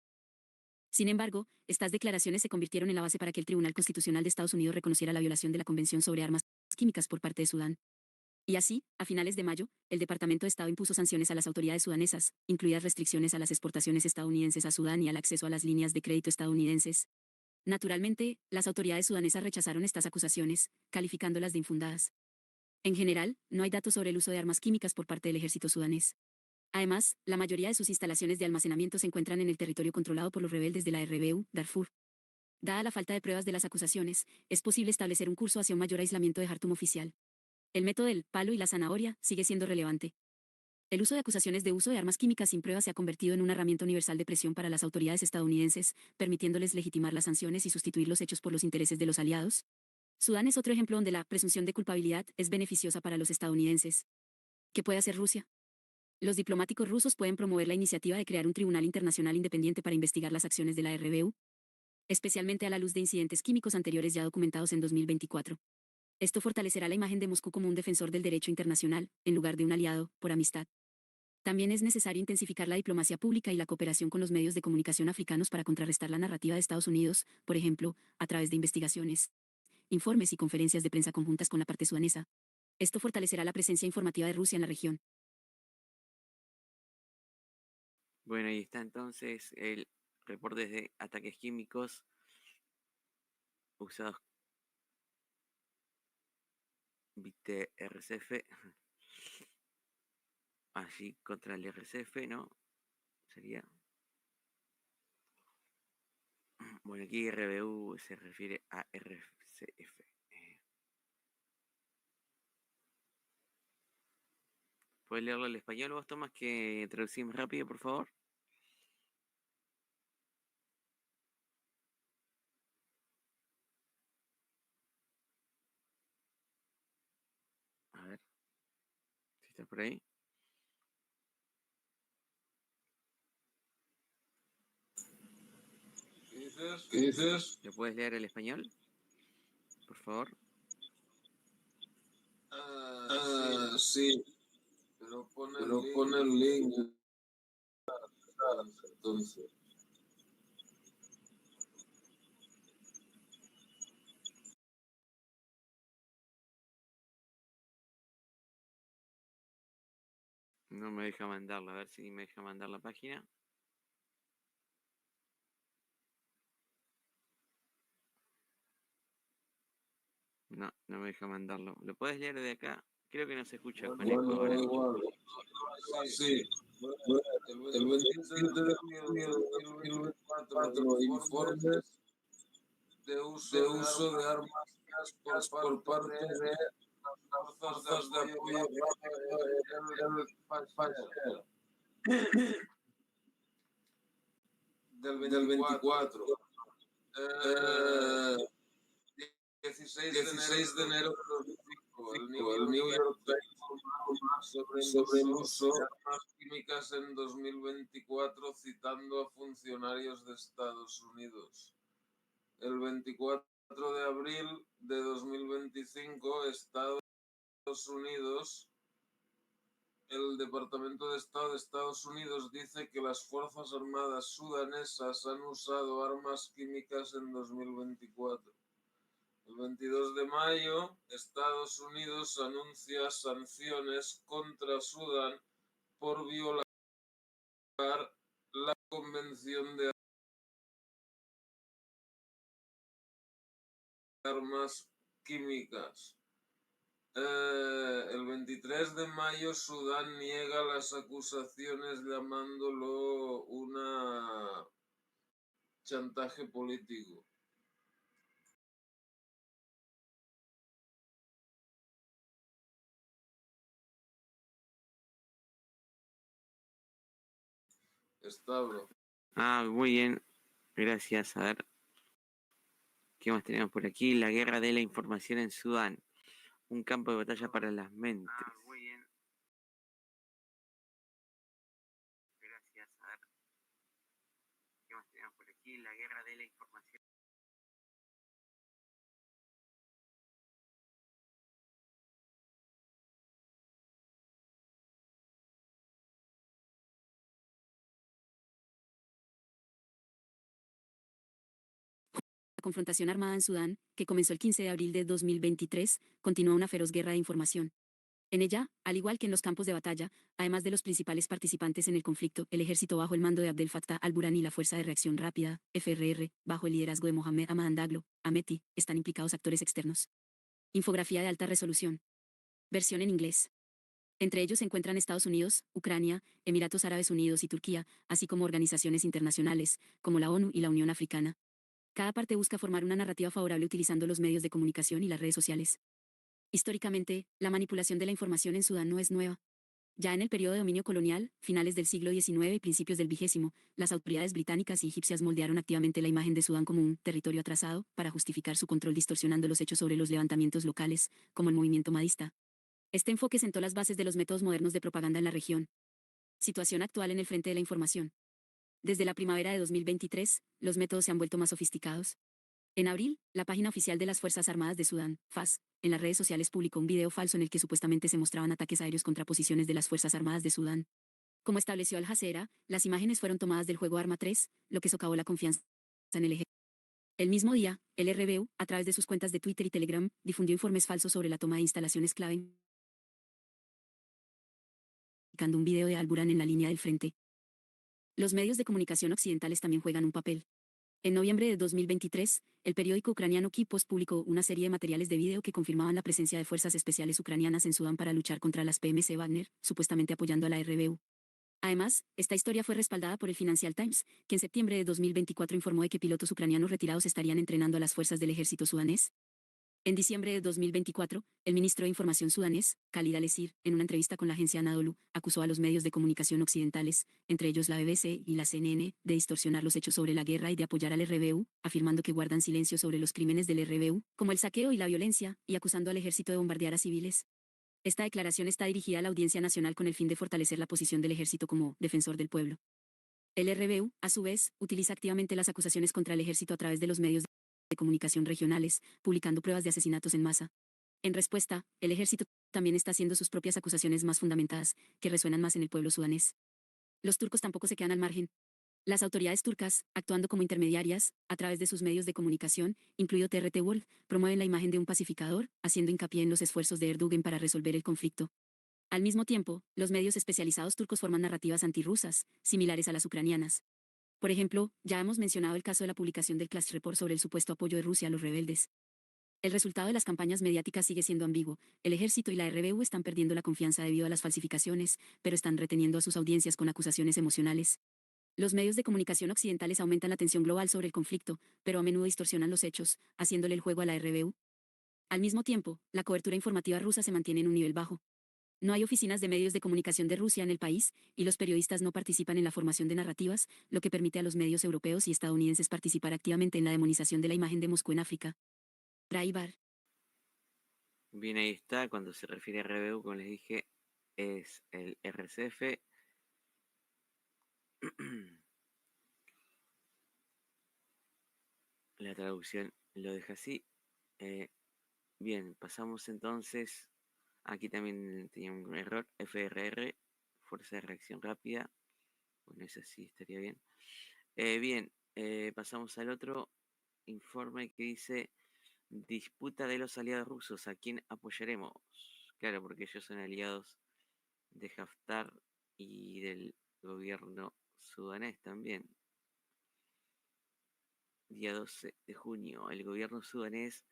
Sin embargo, estas declaraciones se convirtieron en la base para que el Tribunal Constitucional de Estados Unidos reconociera la violación de la Convención sobre Armas Químicas por parte de Sudán. Y así, a finales de mayo, el Departamento de Estado impuso sanciones a las autoridades sudanesas, incluidas restricciones a las exportaciones estadounidenses a Sudán y al acceso a las líneas de crédito estadounidenses. Naturalmente, las autoridades sudanesas rechazaron estas acusaciones, calificándolas de infundadas. En general, no hay datos sobre el uso de armas químicas por parte del ejército sudanés. Además, la mayoría de sus instalaciones de almacenamiento se encuentran en el territorio controlado por los rebeldes de la RBU, Darfur. Dada la falta de pruebas de las acusaciones, es posible establecer un curso hacia un mayor aislamiento de Jartum oficial. El método del palo y la zanahoria sigue siendo relevante. El uso de acusaciones de uso de armas químicas sin pruebas se ha convertido en una herramienta universal de presión para las autoridades estadounidenses, permitiéndoles legitimar las sanciones y sustituir los hechos por los intereses de los aliados. Sudán es otro ejemplo donde la presunción de culpabilidad es beneficiosa para los estadounidenses. ¿Qué puede hacer Rusia? Los diplomáticos rusos pueden promover la iniciativa de crear un tribunal internacional independiente para investigar las acciones de la RBU, especialmente a la luz de incidentes químicos anteriores ya documentados en 2024. Esto fortalecerá la imagen de Moscú como un defensor del derecho internacional, en lugar de un aliado, por amistad. También es necesario intensificar la diplomacia pública y la cooperación con los medios de comunicación africanos para contrarrestar la narrativa de Estados Unidos, por ejemplo, a través de investigaciones, informes y conferencias de prensa conjuntas con la parte sudanesa. Esto fortalecerá la presencia informativa de Rusia en la región. Bueno, ahí está entonces el reporte de ataques químicos usados, viste, RCF, allí contra el RCF, ¿no? Sería. Bueno, aquí RBU se refiere a RCF. ¿Puedes leerlo al español vos, Tomás, que traducimos rápido, por favor? A ver, si estás por ahí. ¿Qué dices? ¿Lo puedes leer al español? Por favor. Sí, pero pone el link entonces. No me deja mandarlo, a ver si me deja mandar la página. No, no me deja mandarlo. ¿Lo puedes leer de acá? Creo que no se escucha con eco ahora. Sí, te voy el 27 de junio de 2024, informes de uso de armas por parte de las fuerzas de apoyo del Pachera. Del 24. 16 de enero de 2005, el New York Times sobre el uso de armas químicas en 2024, citando a funcionarios de Estados Unidos. El 24 de abril de 2025, Estados Unidos, el Departamento de Estado de Estados Unidos dice que las Fuerzas Armadas sudanesas han usado armas químicas en 2024. El 22 de mayo, Estados Unidos anuncia sanciones contra Sudán por violar la Convención de Armas Químicas. El 23 de mayo, Sudán niega las acusaciones llamándolo una chantaje político. Establo. Muy bien. Gracias. A ver, ¿qué más tenemos por aquí? La guerra de la información en Sudán. Un campo de batalla para las mentes. Muy bien. Gracias. A ver, ¿qué más tenemos por aquí? La guerra de la información. La confrontación armada en Sudán, que comenzó el 15 de abril de 2023, continúa una feroz guerra de información. En ella, al igual que en los campos de batalla, además de los principales participantes en el conflicto, el ejército bajo el mando de Abdel Fattah al-Burhan y la Fuerza de Reacción Rápida, FRR, bajo el liderazgo de Mohamed Hamdan Daglo, Ameti, están implicados actores externos. Infografía de alta resolución. Versión en inglés. Entre ellos se encuentran Estados Unidos, Ucrania, Emiratos Árabes Unidos y Turquía, así como organizaciones internacionales, como la ONU y la Unión Africana. Cada parte busca formar una narrativa favorable utilizando los medios de comunicación y las redes sociales. Históricamente, la manipulación de la información en Sudán no es nueva. Ya en el periodo de dominio colonial, finales del siglo XIX y principios del XX, las autoridades británicas y egipcias moldearon activamente la imagen de Sudán como un territorio atrasado para justificar su control, distorsionando los hechos sobre los levantamientos locales, como el movimiento mahdista. Este enfoque sentó las bases de los métodos modernos de propaganda en la región. Situación actual en el frente de la información. Desde la primavera de 2023, los métodos se han vuelto más sofisticados. En abril, la página oficial de las Fuerzas Armadas de Sudán, FAS, en las redes sociales publicó un video falso en el que supuestamente se mostraban ataques aéreos contra posiciones de las Fuerzas Armadas de Sudán. Como estableció Al Jazeera, las imágenes fueron tomadas del juego Arma 3, lo que socavó la confianza en el ejército. El mismo día, el RBU, a través de sus cuentas de Twitter y Telegram, difundió informes falsos sobre la toma de instalaciones clave, un video de Al-Burhan en la línea del frente. Los medios de comunicación occidentales también juegan un papel. En noviembre de 2023, el periódico ucraniano Kyiv-Post publicó una serie de materiales de video que confirmaban la presencia de fuerzas especiales ucranianas en Sudán para luchar contra las PMC Wagner, supuestamente apoyando a la RBU. Además, esta historia fue respaldada por el Financial Times, que en septiembre de 2024 informó de que pilotos ucranianos retirados estarían entrenando a las fuerzas del ejército sudanés. En diciembre de 2024, el ministro de Información sudanés, Khalid al-Esir, en una entrevista con la agencia Anadolu, acusó a los medios de comunicación occidentales, entre ellos la BBC y la CNN, de distorsionar los hechos sobre la guerra y de apoyar al RBU, afirmando que guardan silencio sobre los crímenes del RBU, como el saqueo y la violencia, y acusando al ejército de bombardear a civiles. Esta declaración está dirigida a la Audiencia Nacional con el fin de fortalecer la posición del ejército como defensor del pueblo. El RBU, a su vez, utiliza activamente las acusaciones contra el ejército a través de los medios de comunicación regionales, publicando pruebas de asesinatos en masa. En respuesta, el ejército también está haciendo sus propias acusaciones más fundamentadas, que resuenan más en el pueblo sudanés. Los turcos tampoco se quedan al margen. Las autoridades turcas, actuando como intermediarias, a través de sus medios de comunicación, incluido TRT World, promueven la imagen de un pacificador, haciendo hincapié en los esfuerzos de Erdogan para resolver el conflicto. Al mismo tiempo, los medios especializados turcos forman narrativas antirrusas, similares a las ucranianas. Por ejemplo, ya hemos mencionado el caso de la publicación del Clash Report sobre el supuesto apoyo de Rusia a los rebeldes. El resultado de las campañas mediáticas sigue siendo ambiguo. El ejército y la RBU están perdiendo la confianza debido a las falsificaciones, pero están reteniendo a sus audiencias con acusaciones emocionales. Los medios de comunicación occidentales aumentan la tensión global sobre el conflicto, pero a menudo distorsionan los hechos, haciéndole el juego a la RBU. Al mismo tiempo, la cobertura informativa rusa se mantiene en un nivel bajo. No hay oficinas de medios de comunicación de Rusia en el país, y los periodistas no participan en la formación de narrativas, lo que permite a los medios europeos y estadounidenses participar activamente en la demonización de la imagen de Moscú en África. Braibar. Bien, ahí está. Cuando se refiere a RBU, como les dije, es el RCF. La traducción lo deja así. Bien, pasamos entonces. Aquí también tenía un error. FRR, Fuerza de Reacción Rápida. Bueno, eso sí estaría bien. Bien, pasamos al otro informe que dice: disputa de los aliados rusos, ¿a quién apoyaremos? Claro, porque ellos son aliados de Haftar y del gobierno sudanés también. Día 12 de junio, el gobierno sudanés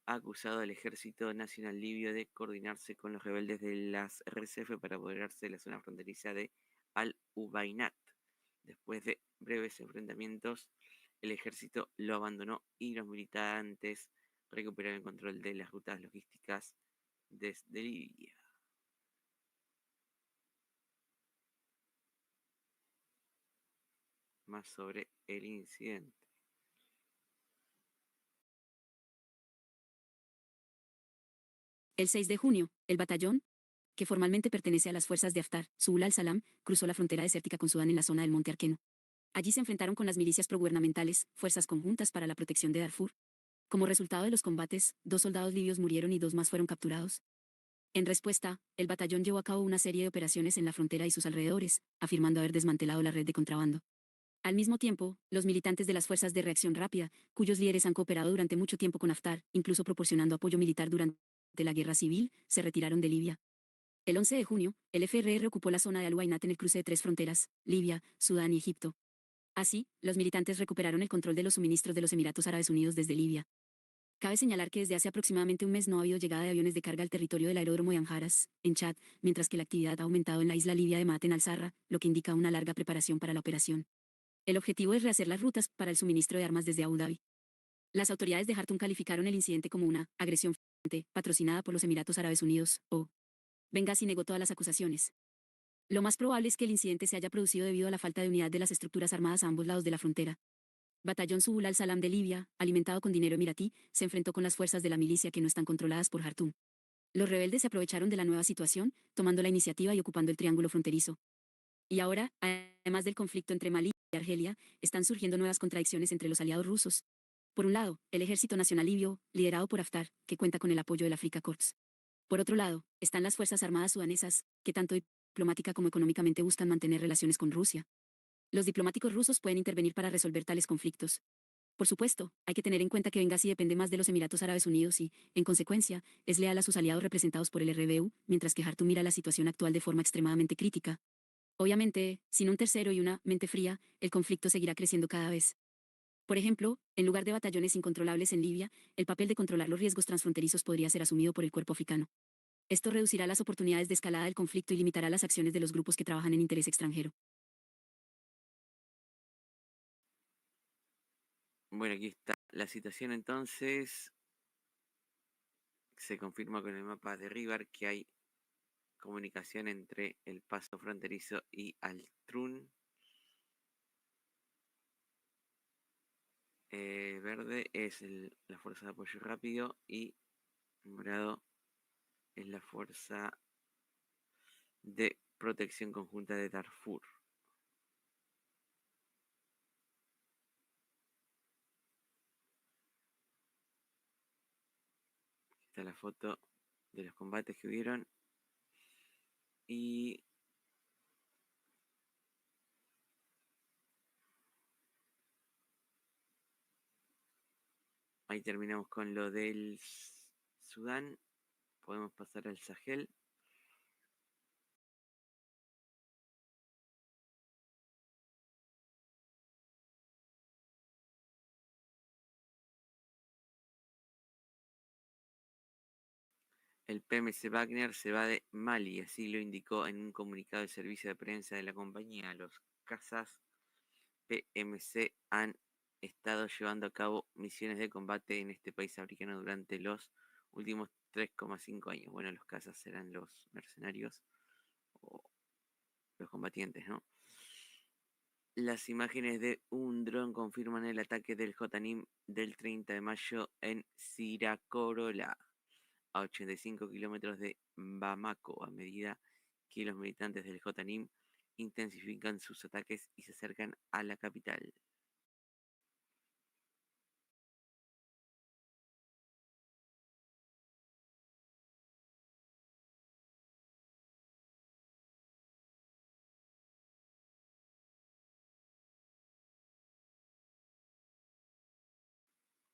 ha acusado al Ejército Nacional Libio de coordinarse con los rebeldes de las RSF para apoderarse de la zona fronteriza de Al-Ubainat. Después de breves enfrentamientos, el ejército lo abandonó y los militantes recuperaron el control de las rutas logísticas desde Libia. Más sobre el incidente. El 6 de junio, el batallón, que formalmente pertenece a las fuerzas de Haftar, Subul al-Salam, cruzó la frontera desértica con Sudán en la zona del Monte Arqueno. Allí se enfrentaron con las milicias progubernamentales, fuerzas conjuntas para la protección de Darfur. Como resultado de los combates, 2 soldados libios murieron y 2 más fueron capturados. En respuesta, el batallón llevó a cabo una serie de operaciones en la frontera y sus alrededores, afirmando haber desmantelado la red de contrabando. Al mismo tiempo, los militantes de las fuerzas de reacción rápida, cuyos líderes han cooperado durante mucho tiempo con Haftar, incluso proporcionando apoyo militar durante la guerra civil, se retiraron de Libia. El 11 de junio, el FRR ocupó la zona de Al-Ubainat en el cruce de 3 fronteras, Libia, Sudán y Egipto. Así, los militantes recuperaron el control de los suministros de los Emiratos Árabes Unidos desde Libia. Cabe señalar que desde hace aproximadamente un mes no ha habido llegada de aviones de carga al territorio del aeródromo de Anjaras, en Chad, mientras que la actividad ha aumentado en la isla libia de Maten al-Sarra, lo que indica una larga preparación para la operación. El objetivo es rehacer las rutas para el suministro de armas desde Abu Dhabi. Las autoridades de Jartum calificaron el incidente como una agresión patrocinada por los Emiratos Árabes Unidos, o Benghazi negó todas las acusaciones. Lo más probable es que el incidente se haya producido debido a la falta de unidad de las estructuras armadas a ambos lados de la frontera. Batallón Subul al-Salam de Libia, alimentado con dinero emiratí, se enfrentó con las fuerzas de la milicia que no están controladas por Jartum. Los rebeldes se aprovecharon de la nueva situación, tomando la iniciativa y ocupando el triángulo fronterizo. Y ahora, además del conflicto entre Malí y Argelia, están surgiendo nuevas contradicciones entre los aliados rusos. Por un lado, el Ejército Nacional Libio, liderado por Haftar, que cuenta con el apoyo del Afrika Korps. Por otro lado, están las Fuerzas Armadas sudanesas, que tanto diplomática como económicamente buscan mantener relaciones con Rusia. Los diplomáticos rusos pueden intervenir para resolver tales conflictos. Por supuesto, hay que tener en cuenta que Benghazi depende más de los Emiratos Árabes Unidos y, en consecuencia, es leal a sus aliados representados por el RBU, mientras que Jartum mira la situación actual de forma extremadamente crítica. Obviamente, sin un tercero y una mente fría, el conflicto seguirá creciendo cada vez. Por ejemplo, en lugar de batallones incontrolables en Libia, el papel de controlar los riesgos transfronterizos podría ser asumido por el cuerpo africano. Esto reducirá las oportunidades de escalada del conflicto y limitará las acciones de los grupos que trabajan en interés extranjero. Bueno, aquí está la situación entonces. Se confirma con el mapa de Rivar que hay comunicación entre el paso fronterizo y Altrun. Verde es la fuerza de apoyo rápido y morado es la fuerza de protección conjunta de Darfur. Esta es la foto de los combates que hubieron. Y ahí terminamos con lo del Sudán. Podemos pasar al Sahel. El PMC Wagner se va de Mali, así lo indicó en un comunicado del servicio de prensa de la compañía. Los cazas PMC han estado llevando a cabo misiones de combate en este país africano durante los últimos 3,5 años. Bueno, los cazas serán los mercenarios o los combatientes, ¿no? Las imágenes de un dron confirman el ataque del JNIM del 30 de mayo en Siracorola, a 85 kilómetros de Bamako, a medida que los militantes del JNIM intensifican sus ataques y se acercan a la capital.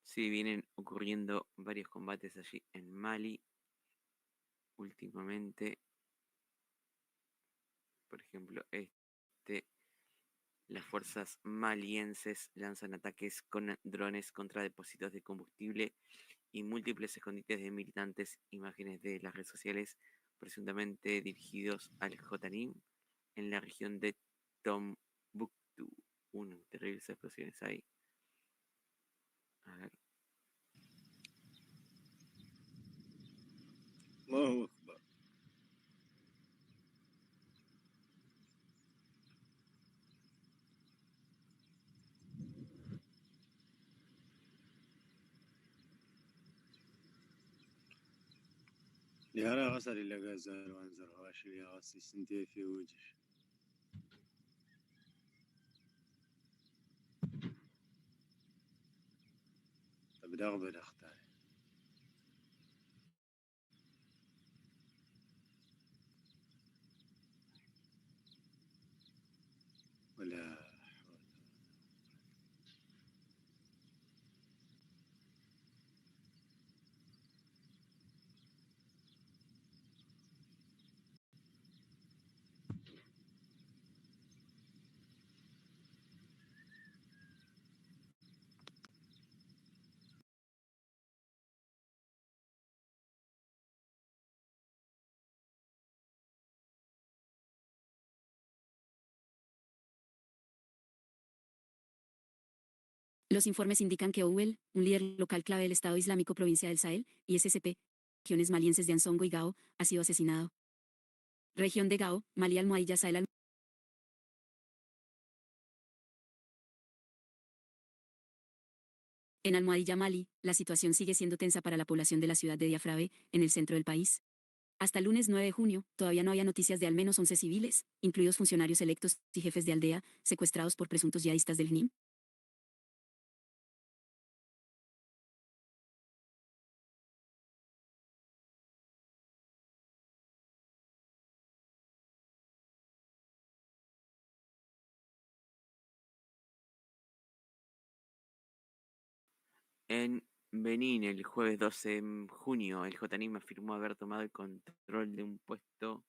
Sí, vienen ocurriendo varios combates allí en Mali últimamente. Por ejemplo, las fuerzas malienses lanzan ataques con drones contra depósitos de combustible y múltiples escondites de militantes. Imágenes de las redes sociales presuntamente dirigidos al JNIM en la región de Tombuctú. Terribles explosiones ahí. A ver. الله أكبر. يا غسل إلا غزال وانزر غاشل يا غسي سنتي في وجهش. تبدأ أغبر أختار ولا Los informes indican que Ouel, un líder local clave del Estado Islámico Provincia del Sahel, y SSP, regiones malienses de Ansongo y Gao, ha sido asesinado. Región de Gao, Mali Almohadilla Sahel En Almohadilla Mali, la situación sigue siendo tensa para la población de la ciudad de Diafrabe, en el centro del país. Hasta el lunes 9 de junio, todavía no había noticias de al menos 11 civiles, incluidos funcionarios electos y jefes de aldea, secuestrados por presuntos yihadistas del JNIM. En Benín, el jueves 12 de junio, el JNIM afirmó haber tomado el control de un puesto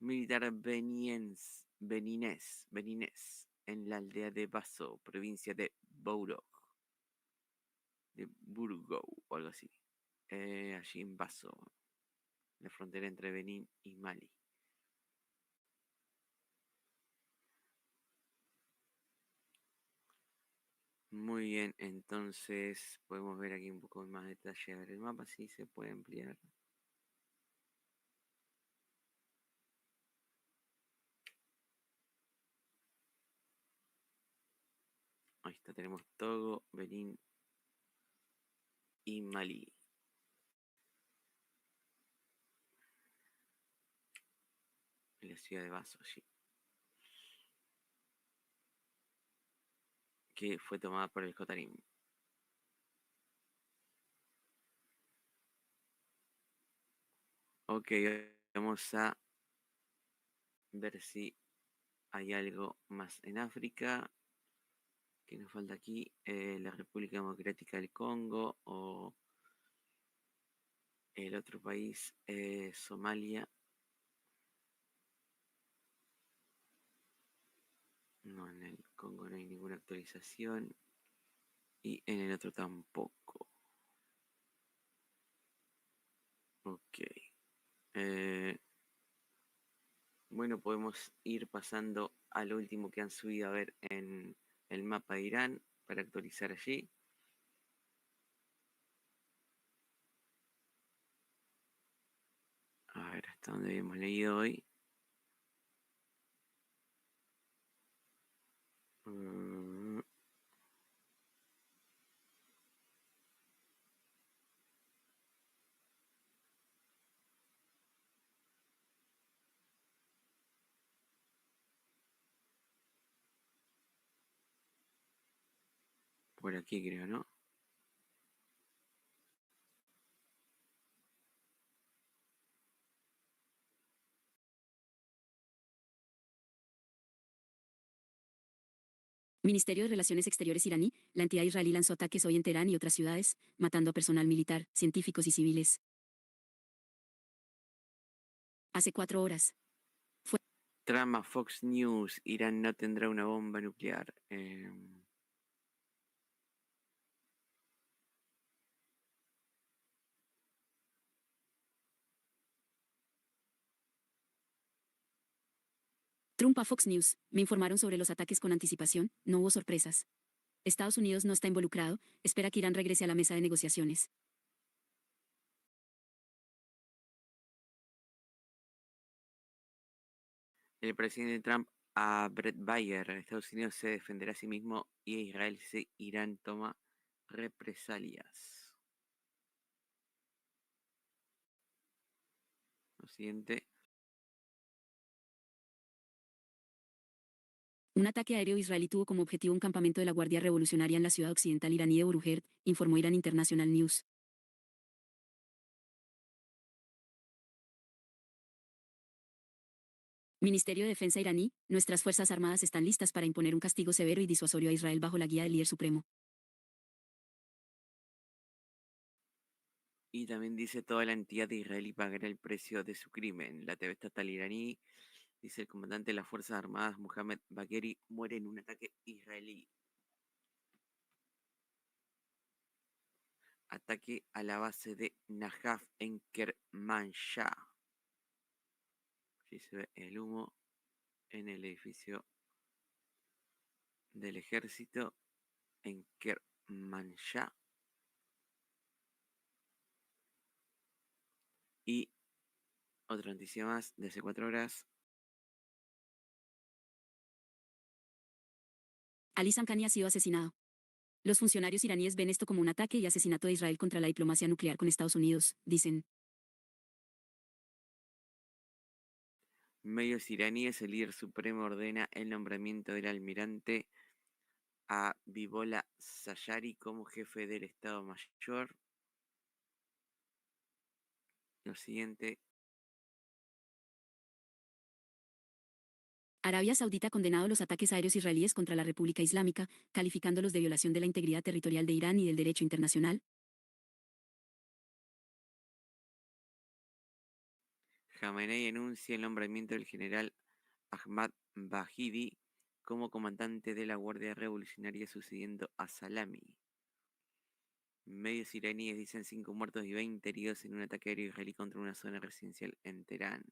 militar beninés en la aldea de Basso, provincia de Burgou, o algo así. Allí en Basso, la frontera entre Benín y Mali. Muy bien, entonces podemos ver aquí un poco más detalle del mapa, si se puede ampliar. Ahí está, tenemos Togo, Benín y Mali. En la ciudad de Basso, allí. Que fue tomada por el JNIM. Ok, vamos a ver si hay algo más en África. ¿Qué nos falta aquí? La República Democrática del Congo o el otro país, Somalia. No, en el Congo no hay ninguna actualización. Y en el otro tampoco. Ok. Bueno, podemos ir pasando al último que han subido a ver en el mapa de Irán para actualizar allí. A ver, hasta dónde hemos leído hoy. Por aquí creo, ¿no? Ministerio de Relaciones Exteriores iraní, la entidad israelí lanzó ataques hoy en Teherán y otras ciudades, matando a personal militar, científicos y civiles. Hace 4 horas. Trama Fox News, Irán no tendrá una bomba nuclear. Trump a Fox News, me informaron sobre los ataques con anticipación, no hubo sorpresas. Estados Unidos no está involucrado, espera que Irán regrese a la mesa de negociaciones. El presidente Trump a Brett Bayer, Estados Unidos se defenderá a sí mismo y Israel si Irán toma represalias. Lo siguiente. Un ataque aéreo israelí tuvo como objetivo un campamento de la Guardia Revolucionaria en la ciudad occidental iraní de Borujer, informó Iran International News. Ministerio de Defensa iraní, nuestras Fuerzas Armadas están listas para imponer un castigo severo y disuasorio a Israel bajo la guía del líder supremo. Y también dice toda la entidad de israelí pagará el precio de su crimen. La TV estatal iraní dice el comandante de las Fuerzas Armadas Mohammad Bagheri muere en un ataque israelí. Ataque a la base de Najaf en Kermanshah. Aquí se ve el humo en el edificio del ejército en Kermanshah. Y otra noticia más de hace 4 horas. Ali Zamkhani ha sido asesinado. Los funcionarios iraníes ven esto como un ataque y asesinato de Israel contra la diplomacia nuclear con Estados Unidos, dicen. Medios iraníes, el líder supremo ordena el nombramiento del almirante a Bibola Sayari como jefe del Estado Mayor. Lo siguiente. Arabia Saudita ha condenado los ataques aéreos israelíes contra la República Islámica, calificándolos de violación de la integridad territorial de Irán y del derecho internacional. Jamenei anuncia el nombramiento del general Ahmad Bahidi como comandante de la Guardia Revolucionaria sucediendo a Salami. Medios iraníes dicen 5 muertos y 20 heridos en un ataque aéreo israelí contra una zona residencial en Teherán.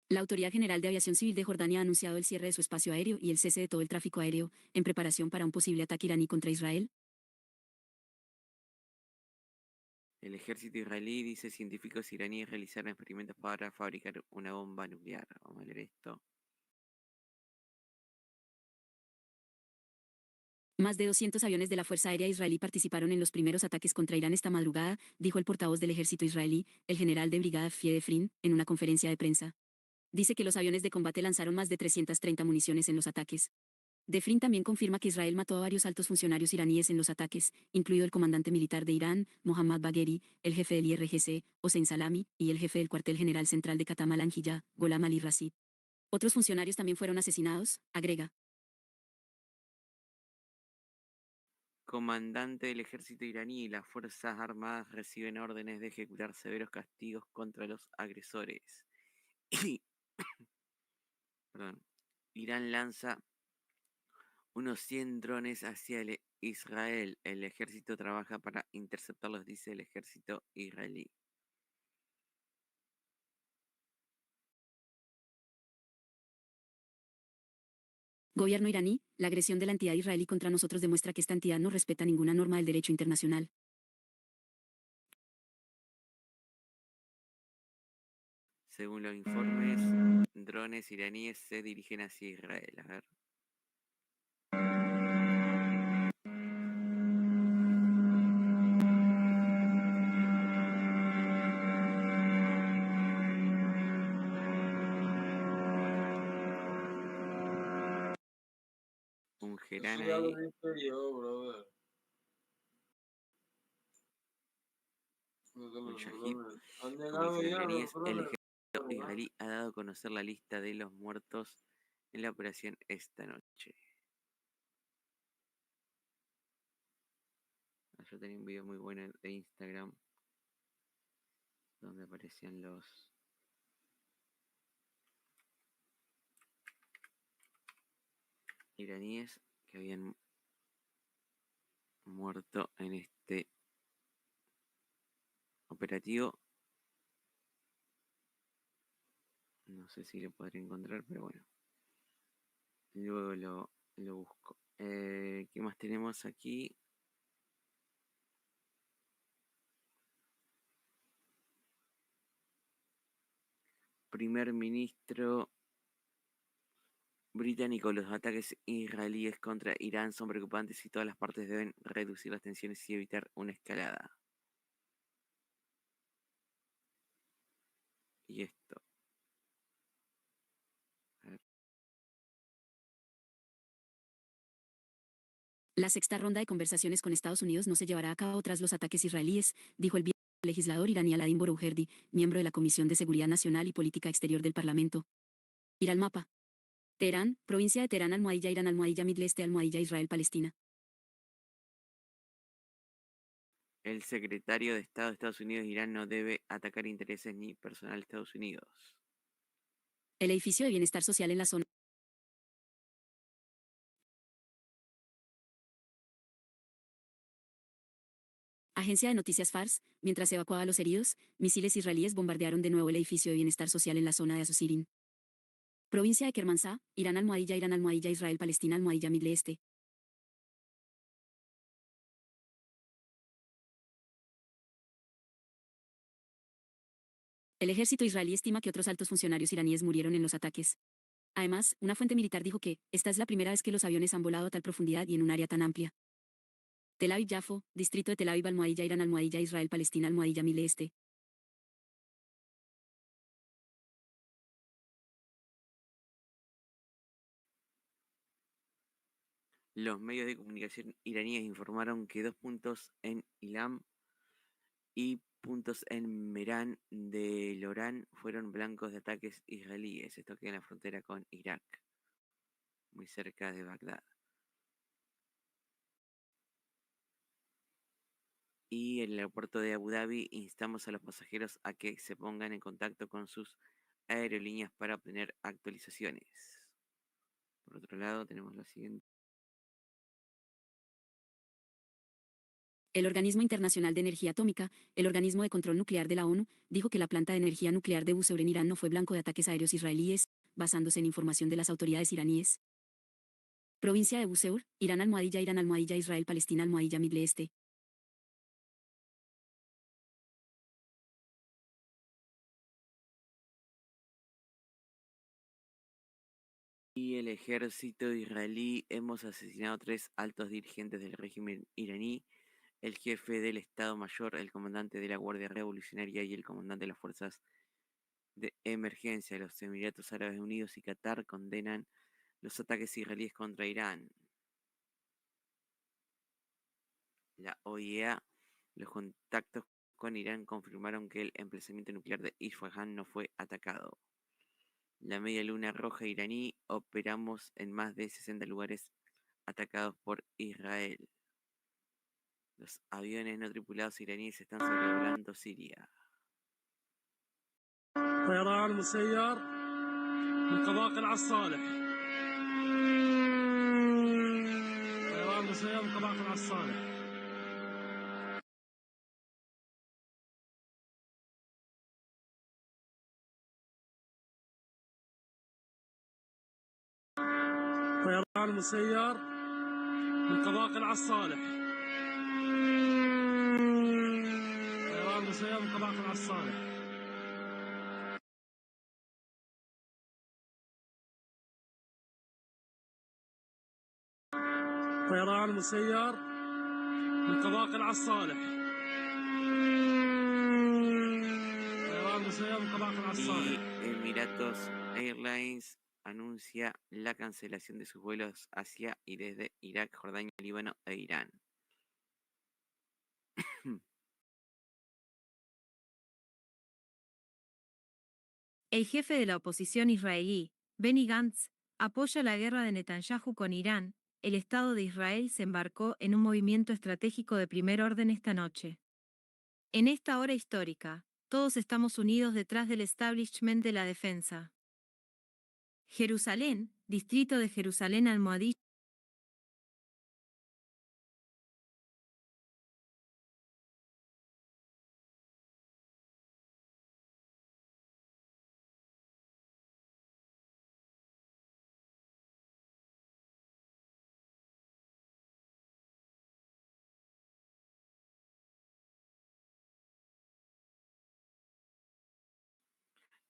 La Autoridad General de Aviación Civil de Jordania ha anunciado el cierre de su espacio aéreo y el cese de todo el tráfico aéreo, en preparación para un posible ataque iraní contra Israel. El ejército israelí dice científicos iraníes realizaron experimentos para fabricar una bomba nuclear. Vamos a leer esto. Más de 200 aviones de la Fuerza Aérea israelí participaron en los primeros ataques contra Irán esta madrugada, dijo el portavoz del ejército israelí, el general de brigada Fie Defrin, en una conferencia de prensa. Dice que los aviones de combate lanzaron más de 330 municiones en los ataques. Defrin también confirma que Israel mató a varios altos funcionarios iraníes en los ataques, incluido el comandante militar de Irán, Mohammad Bagheri, el jefe del IRGC, Hossein Salami, y el jefe del cuartel general central de Qatam al-Anjiyah, Gholam Ali Rasid. Otros funcionarios también fueron asesinados, agrega. Comandante del ejército iraní y las Fuerzas Armadas reciben órdenes de ejecutar severos castigos contra los agresores. Perdón. Irán lanza unos 100 drones hacia Israel. El ejército trabaja para interceptarlos, dice el ejército israelí. Gobierno iraní, la agresión de la entidad israelí contra nosotros demuestra que esta entidad no respeta ninguna norma del derecho internacional. Según los informes, drones iraníes se dirigen hacia Israel. A ver. Un Gerán Eso ya lo ahí. dije yo, brother. Lo de Un los Shahid. drones. Han Como llegado dicen ya los iraníes, el drones. ejército israelí ha dado a conocer la lista de los muertos en la operación esta noche. Yo tenía un video muy bueno de Instagram donde aparecían los iraníes que habían muerto en este operativo. No sé si lo podré encontrar, pero bueno. Luego lo busco. ¿Qué más tenemos aquí? Primer ministro británico. Los ataques israelíes contra Irán son preocupantes y todas las partes deben reducir las tensiones y evitar una escalada. Y esto. A ver. La sexta ronda de conversaciones con Estados Unidos no se llevará a cabo tras los ataques israelíes, dijo el legislador iraní Aladin Boroujerdi, miembro de la Comisión de Seguridad Nacional y Política Exterior del Parlamento. Ir al mapa. Teherán, provincia de Teherán, Almohadilla Irán, Almohadilla Middle Este, Almohadilla Israel, Palestina. El secretario de Estado de Estados Unidos, Irán no debe atacar intereses ni personal de Estados Unidos. El edificio de bienestar social en la zona. Agencia de noticias Fars, mientras evacuaba a los heridos, misiles israelíes bombardearon de nuevo el edificio de bienestar social en la zona de Azusirin. Provincia de Kermansá, Irán, Almohadilla Israel, Palestina, Almohadilla Middle Este. El ejército israelí estima que otros altos funcionarios iraníes murieron en los ataques. Además, una fuente militar dijo que, esta es la primera vez que los aviones han volado a tal profundidad y en un área tan amplia. Tel Aviv-Yafo, distrito de Tel Aviv, Almohadilla Irán, Almohadilla Israel, Palestina, Almohadilla Middle Este. Los medios de comunicación iraníes informaron que 2 puntos en Ilam y puntos en Meran de Lorán fueron blancos de ataques israelíes. Esto queda en la frontera con Irak, muy cerca de Bagdad. Y en el aeropuerto de Abu Dhabi instamos a los pasajeros a que se pongan en contacto con sus aerolíneas para obtener actualizaciones. Por otro lado, tenemos lo siguiente. El Organismo Internacional de Energía Atómica, el organismo de control nuclear de la ONU, dijo que la planta de energía nuclear de Bushehr en Irán no fue blanco de ataques aéreos israelíes, basándose en información de las autoridades iraníes. Provincia de Bushehr, Irán, Almohadilla Israel, Palestina, Almohadilla Middle Este. Y el ejército israelí: hemos asesinado 3 altos dirigentes del régimen iraní, el jefe del Estado Mayor, el comandante de la Guardia Revolucionaria y el comandante de las fuerzas de emergencia. Los Emiratos Árabes Unidos y Qatar condenan los ataques israelíes contra Irán. La OIEA, los contactos con Irán confirmaron que el emplazamiento nuclear de Isfahan no fue atacado. La Media Luna Roja iraní: operamos en más de 60 lugares atacados por Israel. Los aviones no tripulados iraníes están sobrevolando Siria. طيران مسير من قبائل عالصالح. سيبقى باق على الصالح. طيران مسير من قباقل على الصالح. طيران مسير من قباقل على الصالح. طيران مسير من قباقل على الصالح. طيران مسير من قباقل على Y الصالح. Emiratos Airlines anuncia la cancelación de sus vuelos hacia y desde Irak, Jordania, Líbano e Irán. El jefe de la oposición israelí, Benny Gantz, apoya la guerra de Netanyahu con Irán. El Estado de Israel se embarcó en un movimiento estratégico de primer orden esta noche. En esta hora histórica, todos estamos unidos detrás del establishment de la defensa. Jerusalén, Distrito de Jerusalén Almohadilla.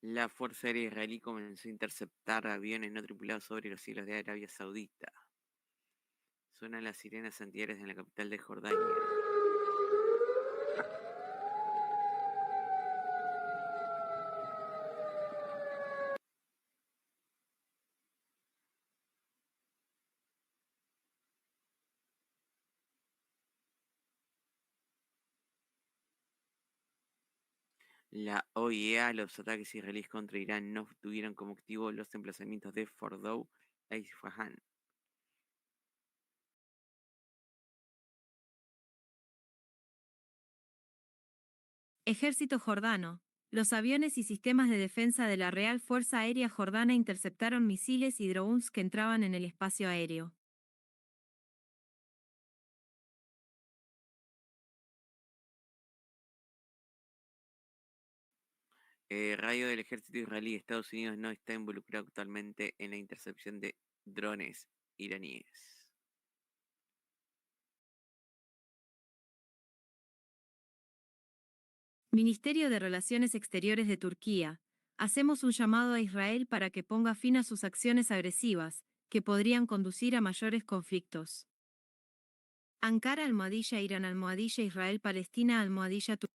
La Fuerza Aérea Israelí comenzó a interceptar aviones no tripulados sobre los cielos de Arabia Saudita. Suenan las sirenas antiaéreas en la capital de Jordania. La OIEA, los ataques israelíes contra Irán no tuvieron como objetivo los emplazamientos de Fordow e Isfahan. Ejército jordano. Los aviones y sistemas de defensa de la Real Fuerza Aérea Jordana interceptaron misiles y drones que entraban en el espacio aéreo. Radio del ejército israelí. Estados Unidos no está involucrado actualmente en la intercepción de drones iraníes. Ministerio de Relaciones Exteriores de Turquía. Hacemos un llamado a Israel para que ponga fin a sus acciones agresivas, que podrían conducir a mayores conflictos. Ankara Almohadilla Irán Almohadilla Israel Palestina Almohadilla Turquía.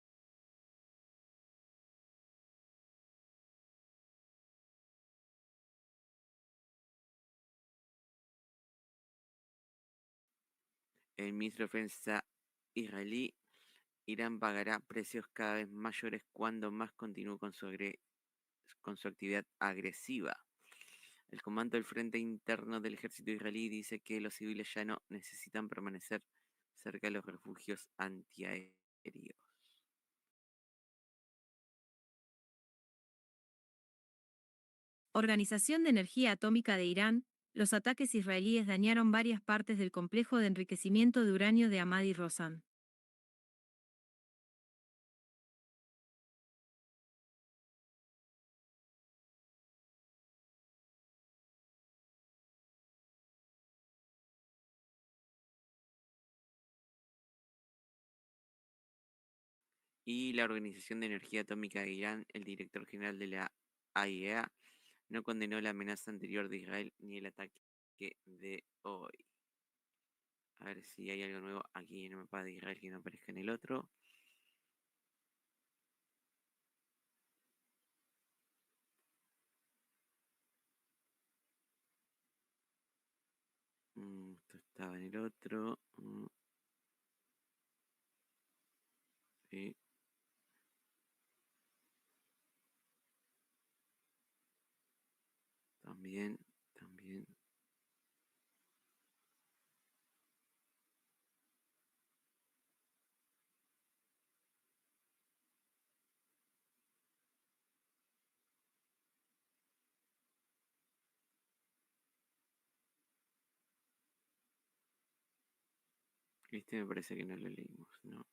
El ministro de Defensa israelí: Irán pagará precios cada vez mayores cuando más continúe con su actividad agresiva. El comando del Frente Interno del Ejército israelí dice que los civiles ya no necesitan permanecer cerca de los refugios antiaéreos. Organización de Energía Atómica de Irán. Los ataques israelíes dañaron varias partes del complejo de enriquecimiento de uranio de Ahmadi Rosan. Y la Organización de Energía Atómica de Irán, el director general de la AIEA, no condenó la amenaza anterior de Israel ni el ataque de hoy. A ver si hay algo nuevo aquí en el mapa de Israel que no aparezca en el otro. Esto estaba en el otro. Sí. También. Este me parece que no lo leímos, ¿no?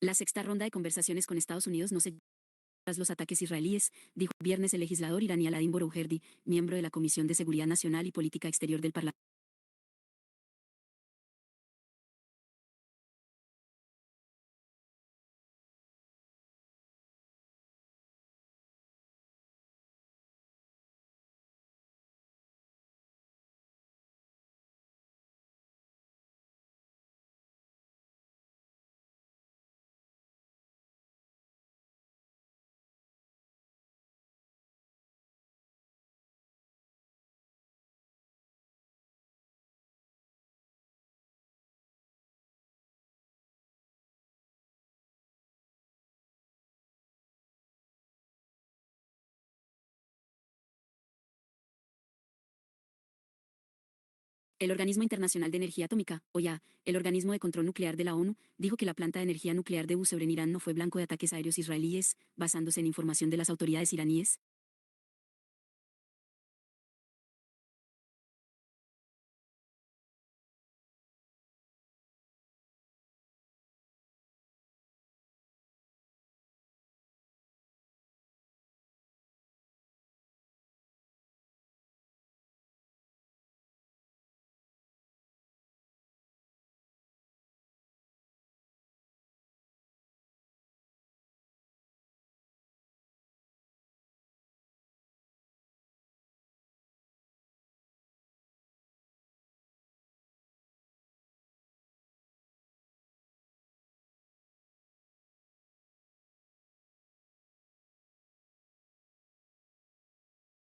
La sexta ronda de conversaciones con Estados Unidos no se tras los ataques israelíes, dijo el viernes el legislador iraní Aladin Boroujerdi, miembro de la Comisión de Seguridad Nacional y Política Exterior del Parlamento. El Organismo Internacional de Energía Atómica, OIA, el organismo de control nuclear de la ONU, dijo que la planta de energía nuclear de Bushehr en Irán no fue blanco de ataques aéreos israelíes, basándose en información de las autoridades iraníes.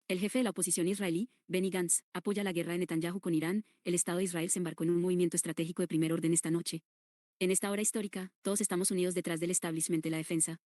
El jefe de la oposición israelí, Benny Gantz, apoya la guerra de Netanyahu con Irán. El Estado de Israel se embarcó en un movimiento estratégico de primer orden esta noche. En esta hora histórica, todos estamos unidos detrás del establishment de la defensa.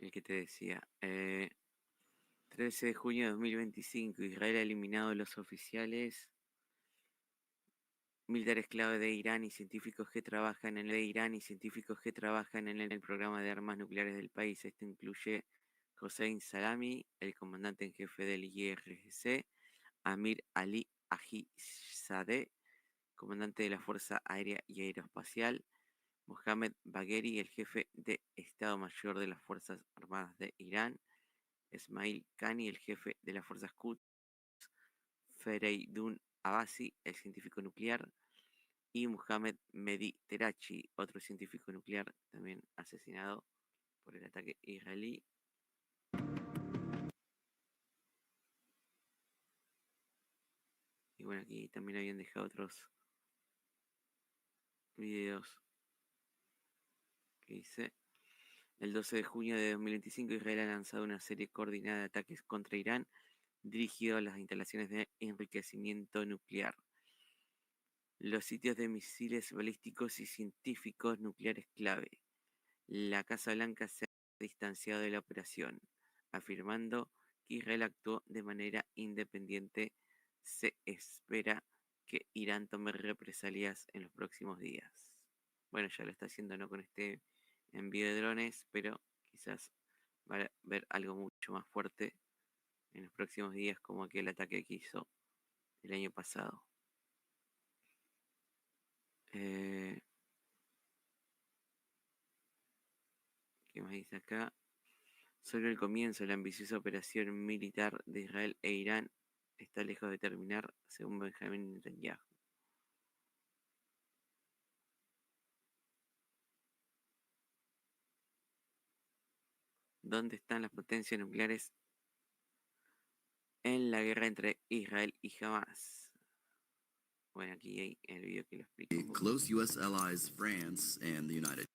El que te decía. 13 de junio de 2025, Israel ha eliminado los oficiales militares clave de Irán y científicos que trabajan en el programa de armas nucleares del país. Esto incluye Hossein Salami, el comandante en jefe del IRGC, Amir Ali Ajizadeh, comandante de la Fuerza Aérea y Aeroespacial, Mohammad Bagheri, el jefe de Estado Mayor de las Fuerzas Armadas de Irán, Esmail Qani, el jefe de las Fuerzas Quds, Fereydun Abbasi, el científico nuclear, y Mohamed Mehdi Terachi, otro científico nuclear también asesinado por el ataque israelí. Y bueno, aquí también habían dejado otros videos que dice: el 12 de junio de 2025 Israel ha lanzado una serie coordinada de ataques contra Irán dirigido a las instalaciones de enriquecimiento nuclear, los sitios de misiles balísticos y científicos nucleares clave. La Casa Blanca se ha distanciado de la operación, afirmando que Israel actuó de manera independiente. Se espera que Irán tome represalias en los próximos días. Bueno, ya lo está haciendo no con este envío de drones, pero quizás va a ver algo mucho más fuerte en los próximos días, como aquel ataque que hizo el año pasado. ¿Qué más dice acá? Solo el comienzo de la ambiciosa operación militar de Israel e Irán está lejos de terminar, según Benjamin Netanyahu. ¿Dónde están las potencias nucleares en la guerra entre Israel y Hamas? Bueno, aquí hay el video que lo explica un poco. Close U.S. allies France and the United.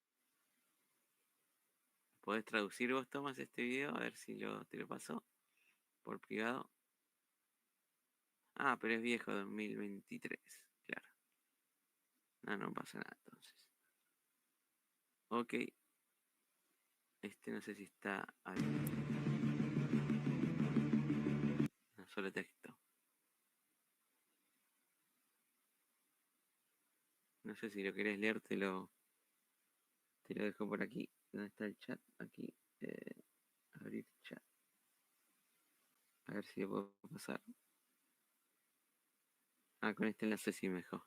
¿Podés traducir vos, Tomás, este video? A ver si te lo pasó por privado. Ah, pero es viejo, 2023, claro. No pasa nada entonces. Ok. Este no sé si está abierto. No, solo texto. No sé si lo querés leer, te lo dejo por aquí. ¿Dónde está el chat? Aquí. Abrir chat. A ver si lo puedo pasar. Ah, con este enlace sí mejor.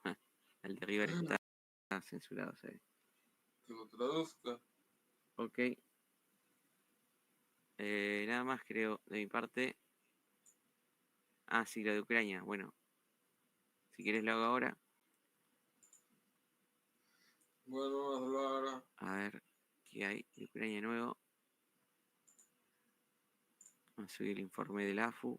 Al de River está censurado, se ve. Que lo traduzca. Ok. Nada más creo de mi parte. Ah, sí, lo de Ucrania. Bueno, si quieres lo hago ahora. Bueno, hazlo ahora. A ver qué hay de Ucrania nuevo. Vamos a subir el informe del AFU.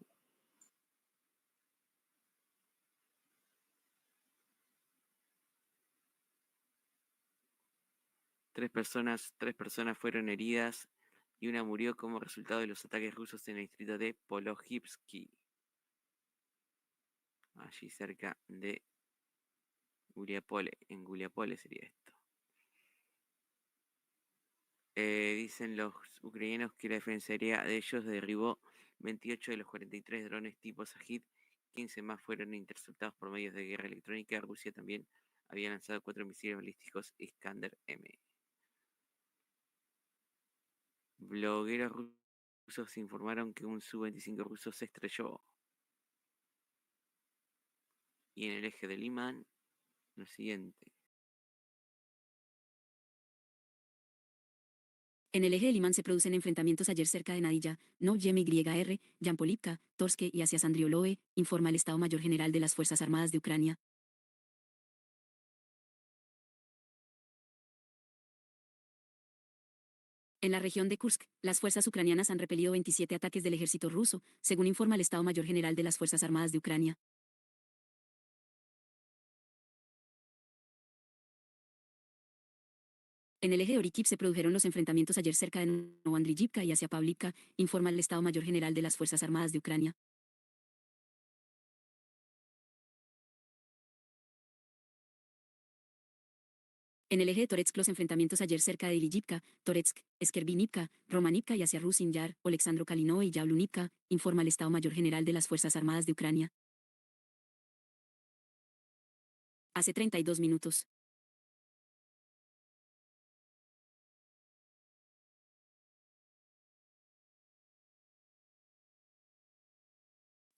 Tres personas fueron heridas y una murió como resultado de los ataques rusos en el distrito de Polohivsky, allí cerca de Guliapole. En Guliapole sería esto. Dicen los ucranianos que la defensa aérea de ellos derribó 28 de los 43 drones tipo Sajid, 15 más fueron interceptados por medios de guerra electrónica. Rusia también había lanzado 4 misiles balísticos Iskander-M. Blogueros rusos informaron que un Su-25 ruso se estrelló. Y en el eje del imán, lo siguiente. En el eje del imán se producen enfrentamientos ayer cerca de Nadilla, YR, Yampolivka, Torske y hacia Sandrioloe, informa el Estado Mayor General de las Fuerzas Armadas de Ucrania. En la región de Kursk, las fuerzas ucranianas han repelido 27 ataques del ejército ruso, según informa el Estado Mayor General de las Fuerzas Armadas de Ucrania. En el eje de Orikhiv se produjeron los enfrentamientos ayer cerca de Novoandriyivka y hacia Pavlivka, informa el Estado Mayor General de las Fuerzas Armadas de Ucrania. En el eje de Toretsk los enfrentamientos ayer cerca de Iliyivka, Toretsk, Eskervinivka, Romanivka y hacia Rusin Yar, Oleksandro Kalinoe y Yablunivka, informa el Estado Mayor General de las Fuerzas Armadas de Ucrania. Hace 32 minutos.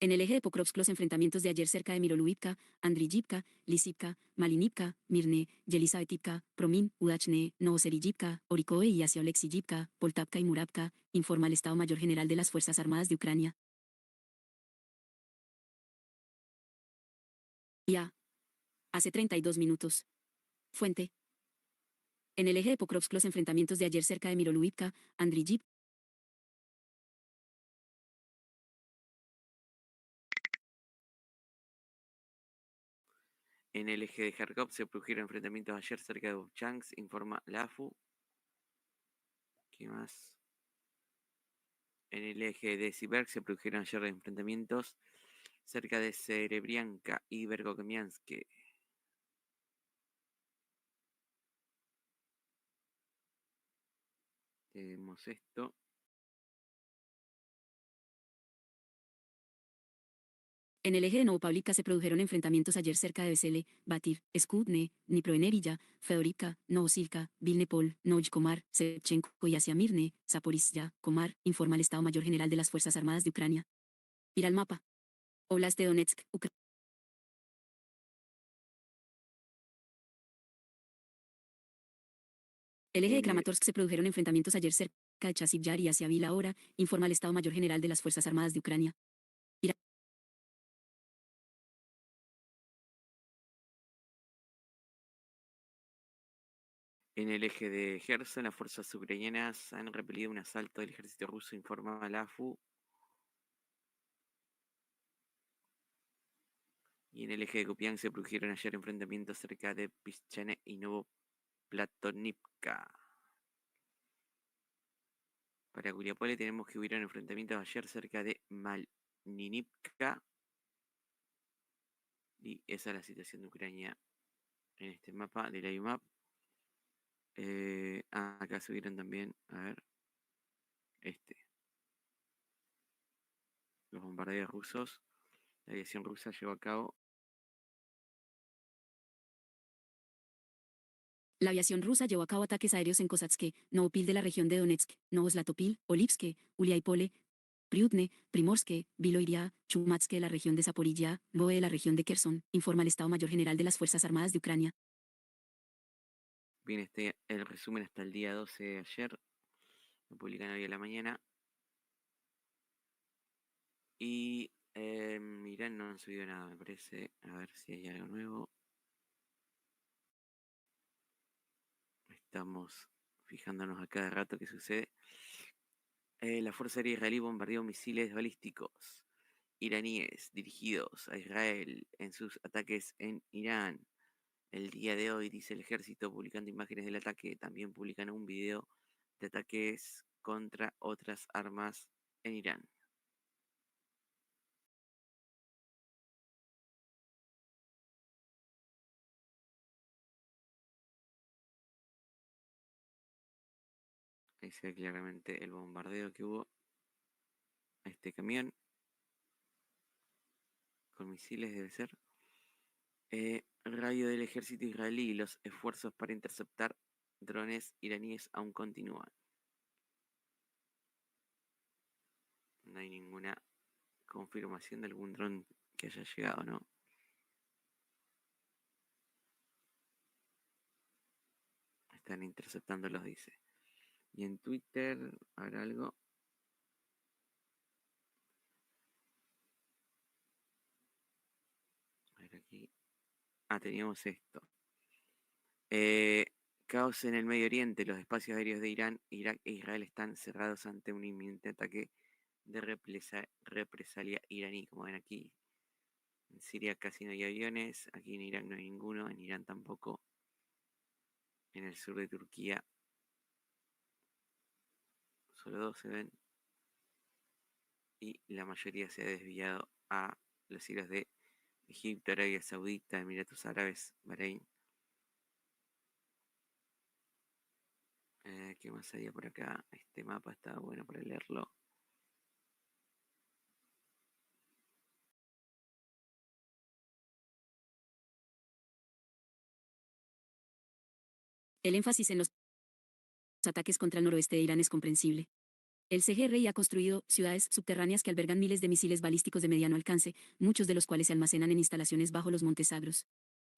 En el eje de Pokrovsk los enfrentamientos de ayer cerca de Miroluvivka, Andriyivka, Lisivka, Malinivka, Mirne, Yelisavetivka, Promin, Udachne, Novoseriyivka, Orikoe y hacia Oleksiyivka, Poltavka y Muravka, informa el Estado Mayor General de las Fuerzas Armadas de Ucrania. Ya. Hace 32 minutos. Fuente. En el eje de Pokrovsk los enfrentamientos de ayer cerca de Miroluvivka, Andriyivka, En el eje de Kharkov se produjeron enfrentamientos ayer cerca de Vovchansk, informa la AFU. ¿Qué más? En el eje de Siversk se produjeron ayer enfrentamientos cerca de Serebrianka y Verkhoyansk. Tenemos esto. En el eje de Novopavlivka se produjeron enfrentamientos ayer cerca de Vesele, Batir, Skudne, Dniproenerilla, Fedorivka, Novosilka, Vilnepol, Novomar, Shevchenko y hacia Mirne, Zaporizhia, Komar, informa el Estado Mayor General de las Fuerzas Armadas de Ucrania. Ir al mapa. Oblast de Donetsk, Ucrania. El eje de Kramatorsk se produjeron enfrentamientos ayer cerca de Chasiv Yar y hacia Vila ahora, informa el Estado Mayor General de las Fuerzas Armadas de Ucrania. En el eje de Gerson, las fuerzas ucranianas han repelido un asalto del ejército ruso, informa la AFU. Y en el eje de Kupiansk se produjeron ayer enfrentamientos cerca de Pischane y Novoplatonivka. Para Guriapole tenemos que hubieron enfrentamientos ayer cerca de Malninivka. Y esa es la situación de Ucrania en este mapa de la IMAP. Acá subieron también, a ver, los bombardeos rusos. La aviación rusa llevó a cabo. La aviación rusa llevó a cabo ataques aéreos en Kozatske, Novopil de la región de Donetsk, Novoslatopil, Olivske, Uliaipole, Priutne, Primorske, Viloiria, Chumatske de la región de Zaporizhia, Boe de la región de Kherson, informa el Estado Mayor General de las Fuerzas Armadas de Ucrania. Bien, el resumen hasta el día 12 de ayer. Lo publican hoy a la mañana. Y Irán no han subido nada, me parece. A ver si hay algo nuevo. Estamos fijándonos a cada rato qué sucede. La Fuerza Aérea Israelí bombardeó misiles balísticos iraníes dirigidos a Israel en sus ataques en Irán. El día de hoy, dice el ejército, publicando imágenes del ataque, también publican un video de ataques contra otras armas en Irán. Ahí se ve claramente el bombardeo que hubo a este camión con misiles, debe ser. Radio del ejército israelí: los esfuerzos para interceptar drones iraníes aún continúan. No hay ninguna confirmación de algún dron que haya llegado, ¿no? Están interceptándolos, dice. Y en Twitter habrá algo. A ver aquí. Teníamos esto. Caos en el Medio Oriente. Los espacios aéreos de Irán, Irak e Israel están cerrados ante un inminente ataque de represalia iraní, como ven aquí. En Siria casi no hay aviones, aquí en Irak no hay ninguno, en Irán tampoco. En el sur de Turquía solo 2 se ven. Y la mayoría se ha desviado a las islas de Egipto, Arabia Saudita, Emiratos Árabes, Bahrein. ¿Qué más había por acá? Este mapa estaba bueno para leerlo. El énfasis en los ataques contra el noroeste de Irán es comprensible. El CGRI ha construido ciudades subterráneas que albergan miles de misiles balísticos de mediano alcance, muchos de los cuales se almacenan en instalaciones bajo los Montes Sagros.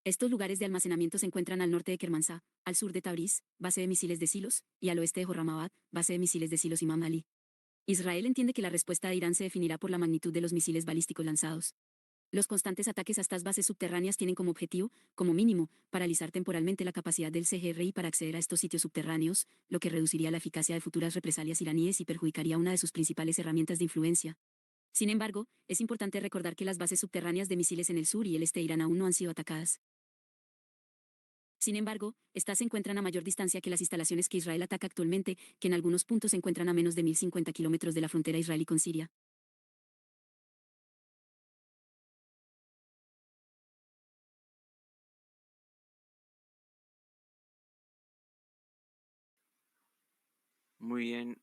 Estos lugares de almacenamiento se encuentran al norte de Kermanshah, al sur de Tabriz, base de misiles de Silos, y al oeste de Horramabad, base de misiles de Silos Imam Ali. Israel entiende que la respuesta de Irán se definirá por la magnitud de los misiles balísticos lanzados. Los constantes ataques a estas bases subterráneas tienen como objetivo, como mínimo, paralizar temporalmente la capacidad del CGRI para acceder a estos sitios subterráneos, lo que reduciría la eficacia de futuras represalias iraníes y perjudicaría una de sus principales herramientas de influencia. Sin embargo, es importante recordar que las bases subterráneas de misiles en el sur y el este de Irán aún no han sido atacadas. Sin embargo, estas se encuentran a mayor distancia que las instalaciones que Israel ataca actualmente, que en algunos puntos se encuentran a menos de 1050 kilómetros de la frontera israelí con Siria. Muy bien.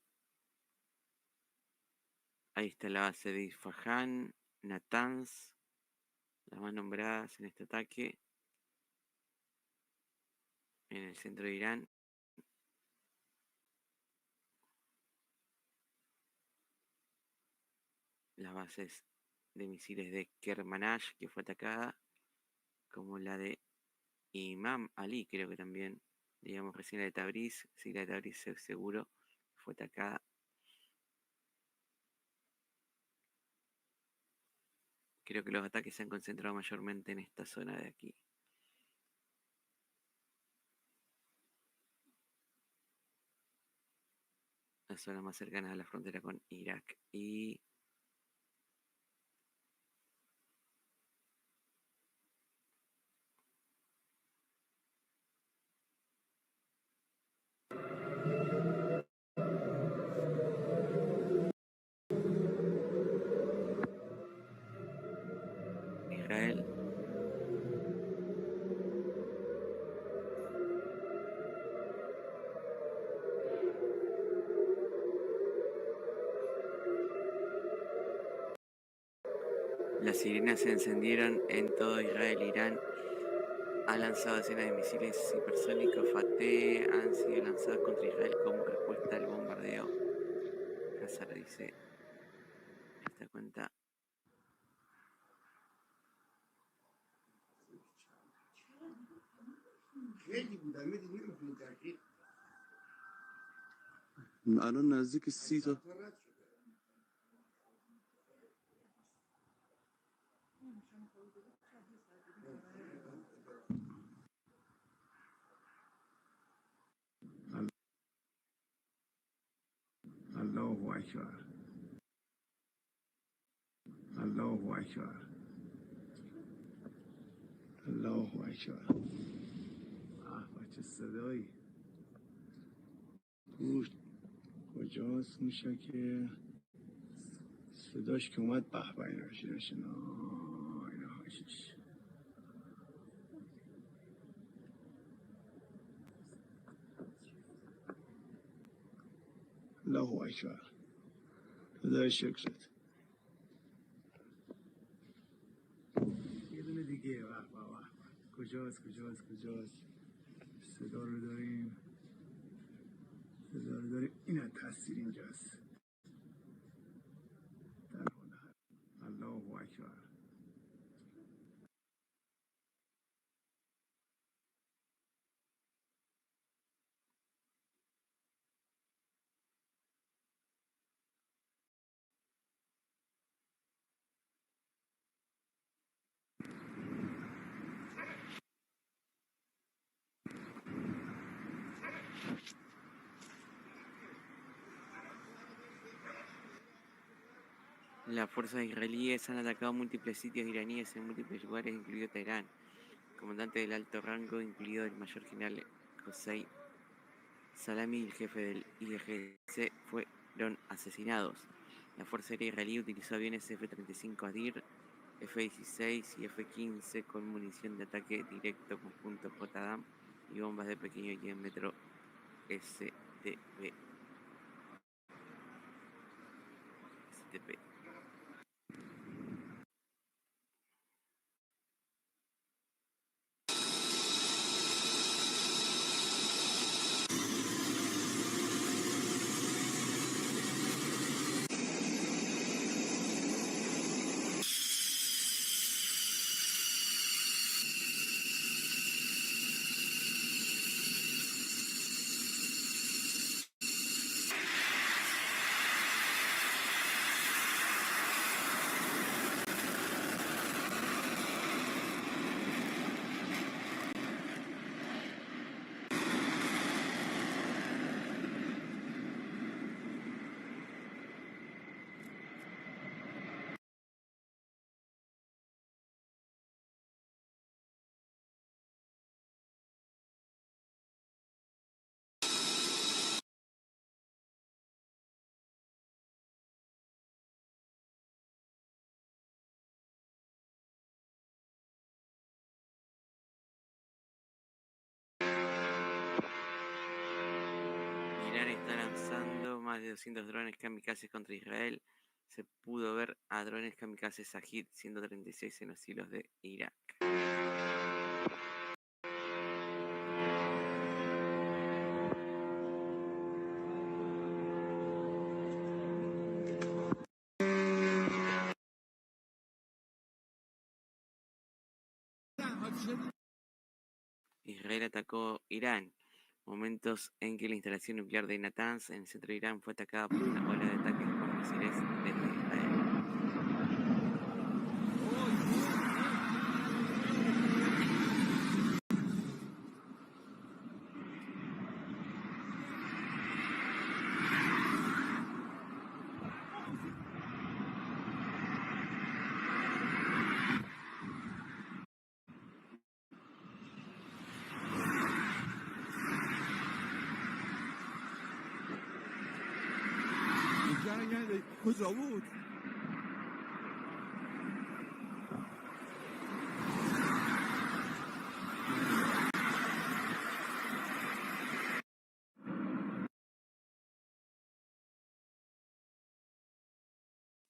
Ahí está la base de Isfahan, Natanz. las más nombradas en este ataque, en el centro de Irán. Las bases de misiles de Kermanshah, que fue atacada, como la de Imam Ali, creo que también, digamos recién la de Tabriz, sí, la de Tabriz seguro fue atacada. Creo que los ataques se han concentrado mayormente en esta zona de aquí. La zona más cercana a la frontera con Irak. Y Israel. Las sirenas se encendieron en todo Israel. Irán ha lanzado decenas de misiles hipersónicos Fateh han sido lanzados contra Israel como respuesta al bombardeo. Hazar dice esta cuenta. الان نزدیک 30 تا الله اکبر الله اکبر الله اکبر چه صدایی کجاست موشه که صداش که اومد به به اینا الله اکبر خدای شکرت یه دونه دیگه به به کجاست صدا رو داریم این تاثیر اینجاست در حال الله اکبر Las fuerzas israelíes han atacado múltiples sitios iraníes en múltiples lugares, incluido Teherán. El comandante del alto rango, incluido el mayor general Hossein Salami y el jefe del IRGC, fueron asesinados. La Fuerza Aérea israelí utilizó aviones F-35 Adir, F-16 y F-15 con munición de ataque directo conjunto JDAM y bombas de pequeño diámetro STP. Irán está lanzando más de 200 drones kamikazes contra Israel, se pudo ver a drones kamikaze Shahid 136 en los cielos de Irak. Israel atacó Irán, momentos en que la instalación nuclear de Natanz en el centro de Irán fue atacada por una ola de ataques con misiles desde Israel.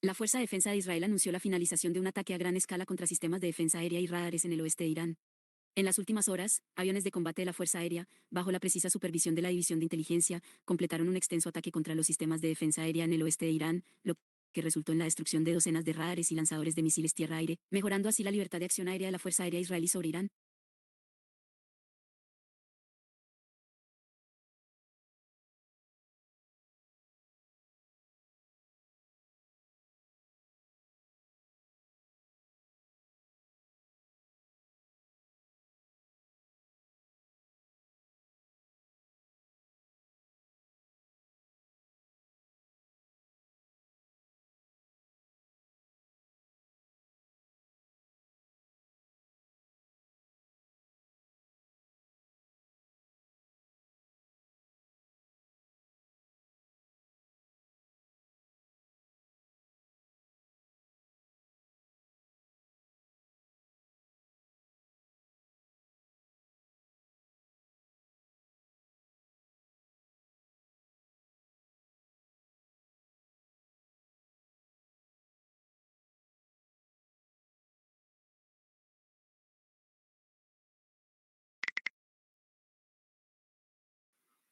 La Fuerza de Defensa de Israel anunció la finalización de un ataque a gran escala contra sistemas de defensa aérea y radares en el oeste de Irán. En las últimas horas, aviones de combate de la Fuerza Aérea, bajo la precisa supervisión de la División de Inteligencia, completaron un extenso ataque contra los sistemas de defensa aérea en el oeste de Irán, lo que resultó en la destrucción de docenas de radares y lanzadores de misiles tierra-aire, mejorando así la libertad de acción aérea de la Fuerza Aérea israelí sobre Irán.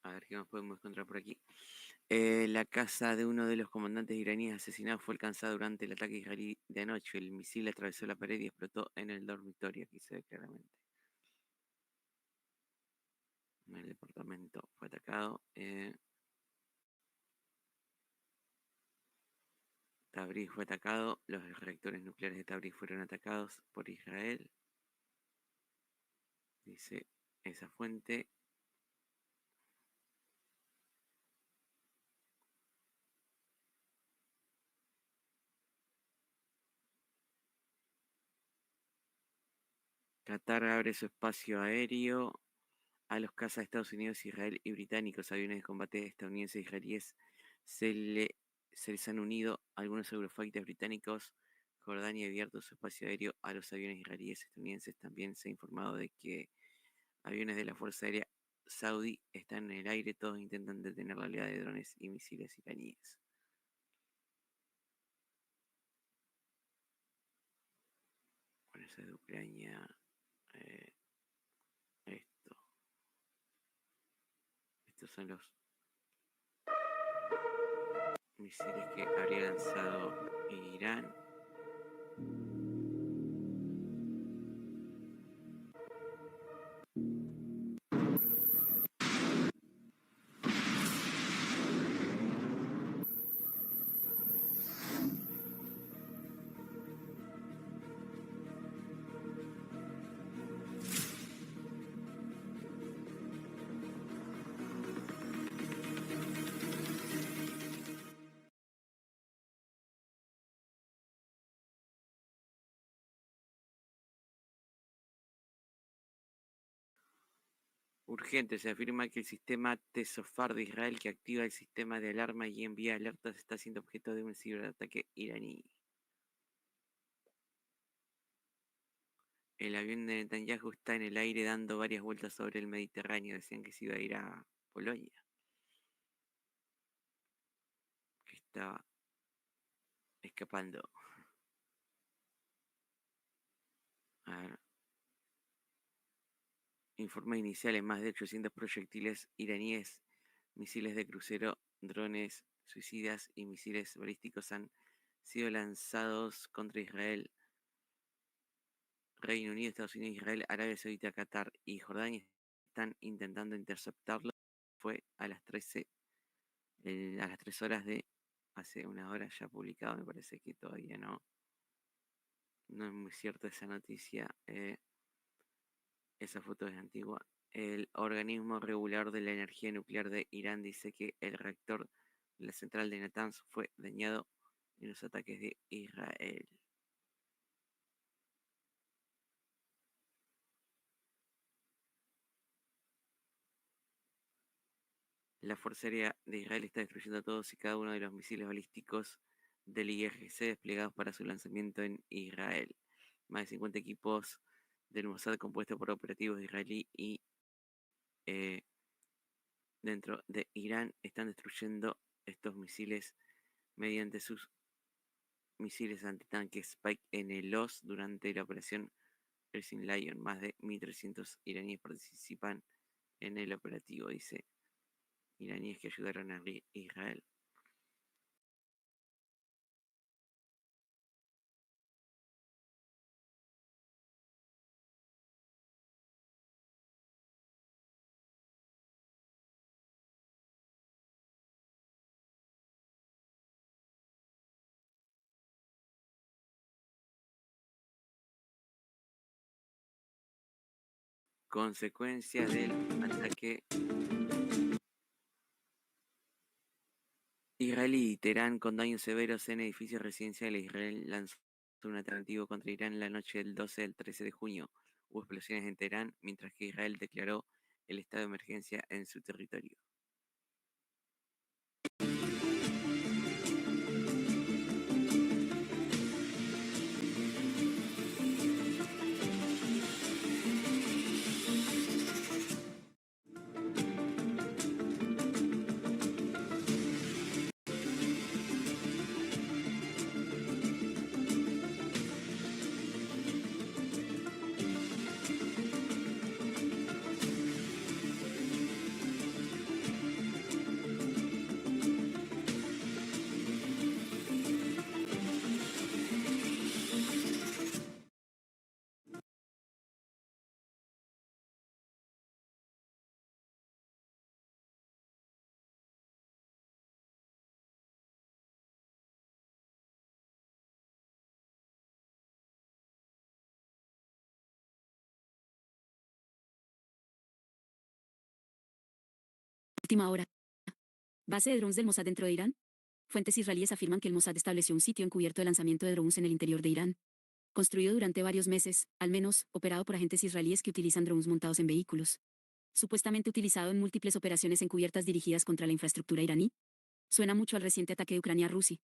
A ver qué más podemos encontrar por aquí. La casa de uno de los comandantes iraníes asesinados fue alcanzada durante el ataque israelí de anoche. El misil atravesó la pared y explotó en el dormitorio, aquí se ve claramente. El departamento fue atacado. Tabriz fue atacado. Los reactores nucleares de Tabriz fueron atacados por Israel. Dice esa fuente. Qatar abre su espacio aéreo a los cazas de Estados Unidos, Israel y británicos. Aviones de combate estadounidenses e israelíes se les han unido algunos Eurofighters británicos. Jordania ha abierto su espacio aéreo a los aviones israelíes y estadounidenses. También se ha informado de que aviones de la Fuerza Aérea Saudí están en el aire. Todos intentan detener la oleada de drones y misiles iraníes. Bueno, eso es de Ucrania. Estos son los misiles que habría lanzado Irán. Urgente, se afirma que el sistema Tesofar de Israel, que activa el sistema de alarma y envía alertas, está siendo objeto de un ciberataque iraní. El avión de Netanyahu está en el aire dando varias vueltas sobre el Mediterráneo. Decían que se iba a ir a Polonia. Que estaba escapando. A ver. Informes iniciales, más de 800 proyectiles iraníes, misiles de crucero, drones suicidas y misiles balísticos han sido lanzados contra Israel, Reino Unido, Estados Unidos, Israel, Arabia Saudita, Qatar y Jordania están intentando interceptarlo. Fue a las 13, a las 3 horas de hace una hora ya publicado, me parece que todavía no es muy cierta esa noticia, esa foto es antigua. El organismo regulador de la energía nuclear de Irán dice que el reactor de la central de Natanz fue dañado en los ataques de Israel. La Fuerza Aérea de Israel está destruyendo todos y cada uno de los misiles balísticos del IRGC desplegados para su lanzamiento en Israel. Más de 50 equipos del Mossad compuestos por operativos israelí y dentro de Irán están destruyendo estos misiles mediante sus misiles antitanque Spike en el OS durante la operación Pershing Lion. Más de 1.300 iraníes participan en el operativo, dice. Iraníes que ayudaron a Israel. Consecuencias del ataque israelí. Teherán con daños severos en edificios residenciales. Israel lanzó un alternativo contra Irán la noche del 12 al 13 de junio. Hubo explosiones en Teherán, mientras que Israel declaró el estado de emergencia en su territorio. Última hora. Base de drones del Mossad dentro de Irán. Fuentes israelíes afirman que el Mossad estableció un sitio encubierto de lanzamiento de drones en el interior de Irán. Construido durante varios meses, al menos, operado por agentes israelíes que utilizan drones montados en vehículos. Supuestamente utilizado en múltiples operaciones encubiertas dirigidas contra la infraestructura iraní. Suena mucho al reciente ataque de Ucrania a Rusia.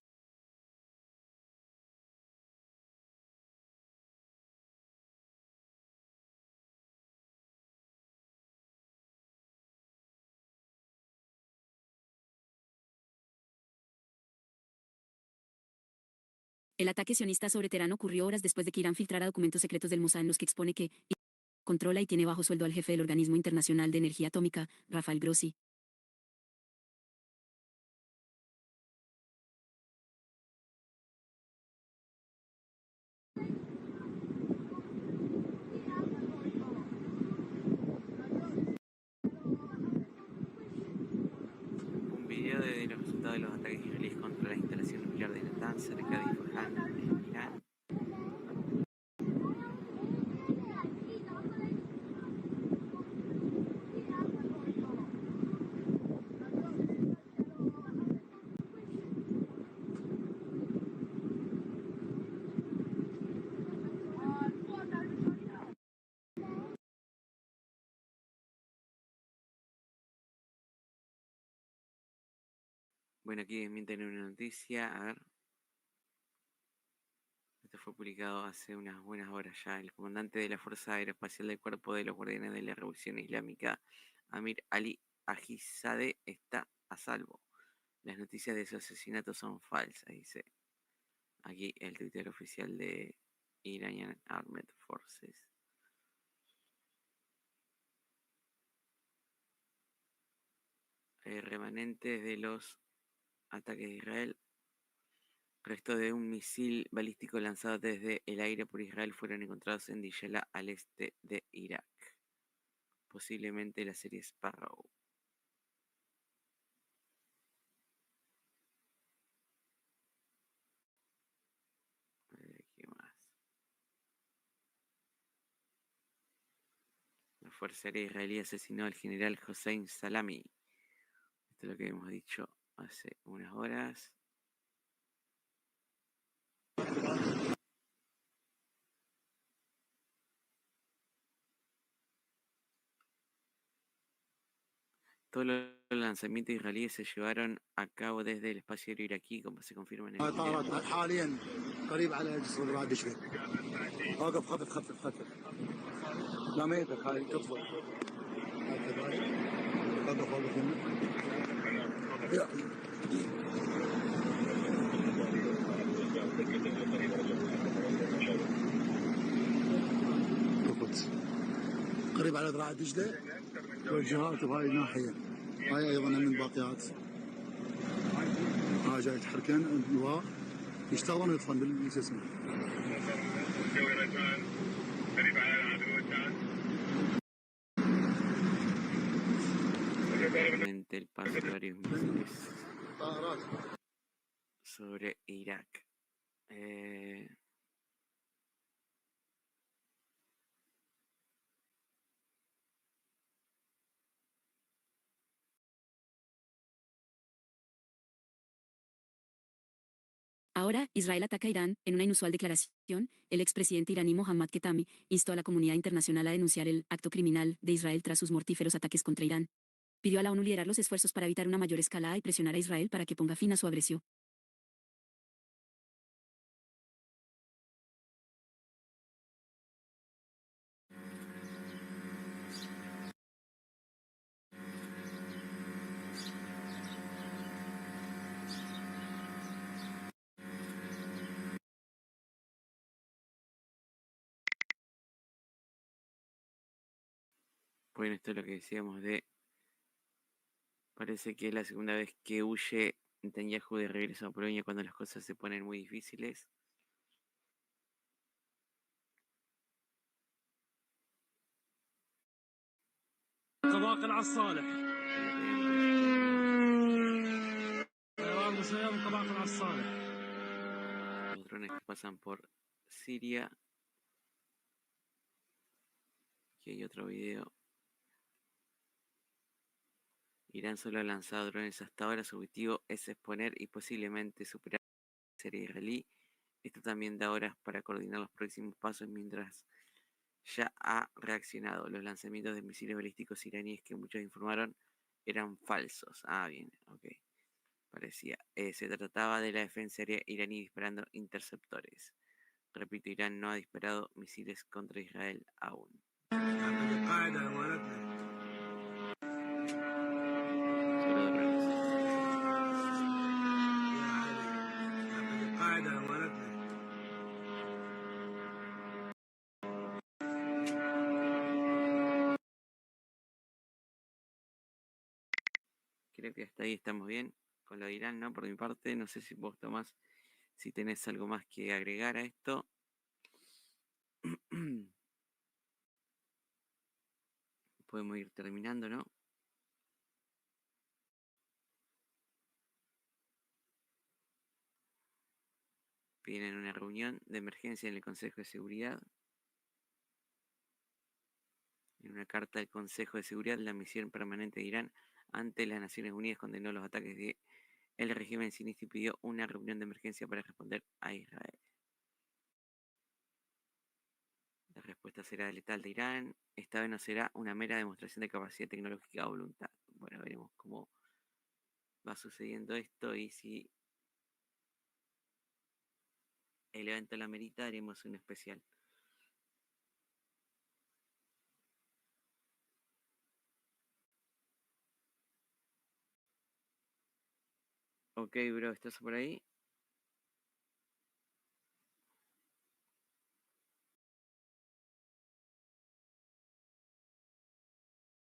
El ataque sionista sobre Teherán ocurrió horas después de que Irán filtrara documentos secretos del Mossad en los que expone que controla y tiene bajo sueldo al jefe del Organismo Internacional de Energía Atómica, Rafael Grossi. Un video de los resultados de los ataques israelíes contra la instalación nuclear de Natanz, cerca de Isfahan, en Irán. Bueno, aquí desmienten una noticia, a ver. Esto fue publicado hace unas buenas horas ya. El comandante de la Fuerza Aeroespacial del Cuerpo de los Guardianes de la Revolución Islámica, Amir Ali Ajizadeh, está a salvo. Las noticias de su asesinato son falsas, dice. aquí el Twitter oficial de Iranian Armed Forces. Remanentes de los ataques de Israel. Restos de un misil balístico lanzado desde el aire por Israel fueron encontrados en Diyala, al este de Irak. Posiblemente la serie Sparrow. A ver, ¿qué más? La Fuerza Aérea Israelí asesinó al general Hossein Salami. Esto es lo que hemos dicho hace unas horas. Todos los lanzamientos israelíes se llevaron a cabo desde el espacio aéreo iraquí, como se confirma en el video. حاليا قريب على جسر رعد شوي. اوقف خفف خفف خفف. لا ما يدك هاي تطفى. هاي كذلك. اوقف اوقف هنا. قريب على ذراع دجلة توجهات بهاي الناحية. هاي أيضا من باقيات. هاي جاي تحركن النواه يشتغلون ويطفن بالجسم. قريب على العدو El paso de varios misiles sobre Irak. Ahora, Israel ataca a Irán. En una inusual declaración, el expresidente iraní Mohammad Khatami instó a la comunidad internacional a denunciar el acto criminal de Israel tras sus mortíferos ataques contra Irán. Pidió a la ONU liderar los esfuerzos para evitar una mayor escalada y presionar a Israel para que ponga fin a su agresión. Bueno, esto es lo que decíamos de... Parece que es la segunda vez que huye Netanyahu de regreso a Polonia cuando las cosas se ponen muy difíciles. قباقل على الصالح طيران مسير قباقل على الصالح. Los drones que pasan por Siria. Aquí hay otro video. Irán solo ha lanzado drones hasta ahora. Su objetivo es exponer y posiblemente superar la serie israelí. Esto también da horas para coordinar los próximos pasos mientras ya ha reaccionado. Los lanzamientos de misiles balísticos iraníes que muchos informaron eran falsos. Ah, bien, ok. Parecía. Se trataba de la defensa aérea iraní disparando interceptores. Repito, Irán no ha disparado misiles contra Israel aún. Solo drones. Creo que hasta ahí estamos bien con lo de Irán, ¿no? Por mi parte, no sé si vos, Tomás, si tenés algo más que agregar a esto. Podemos ir terminando, ¿no? Piden una reunión de emergencia en el Consejo de Seguridad. En una carta del Consejo de Seguridad, la misión permanente de Irán ante las Naciones Unidas condenó los ataques de el régimen sionista y pidió una reunión de emergencia para responder a Israel. La respuesta será letal de Irán. Esta vez no será una mera demostración de capacidad tecnológica o voluntad. Bueno, veremos cómo va sucediendo esto y si el evento lo amerita, haremos un especial. Ok, bro, ¿estás por ahí?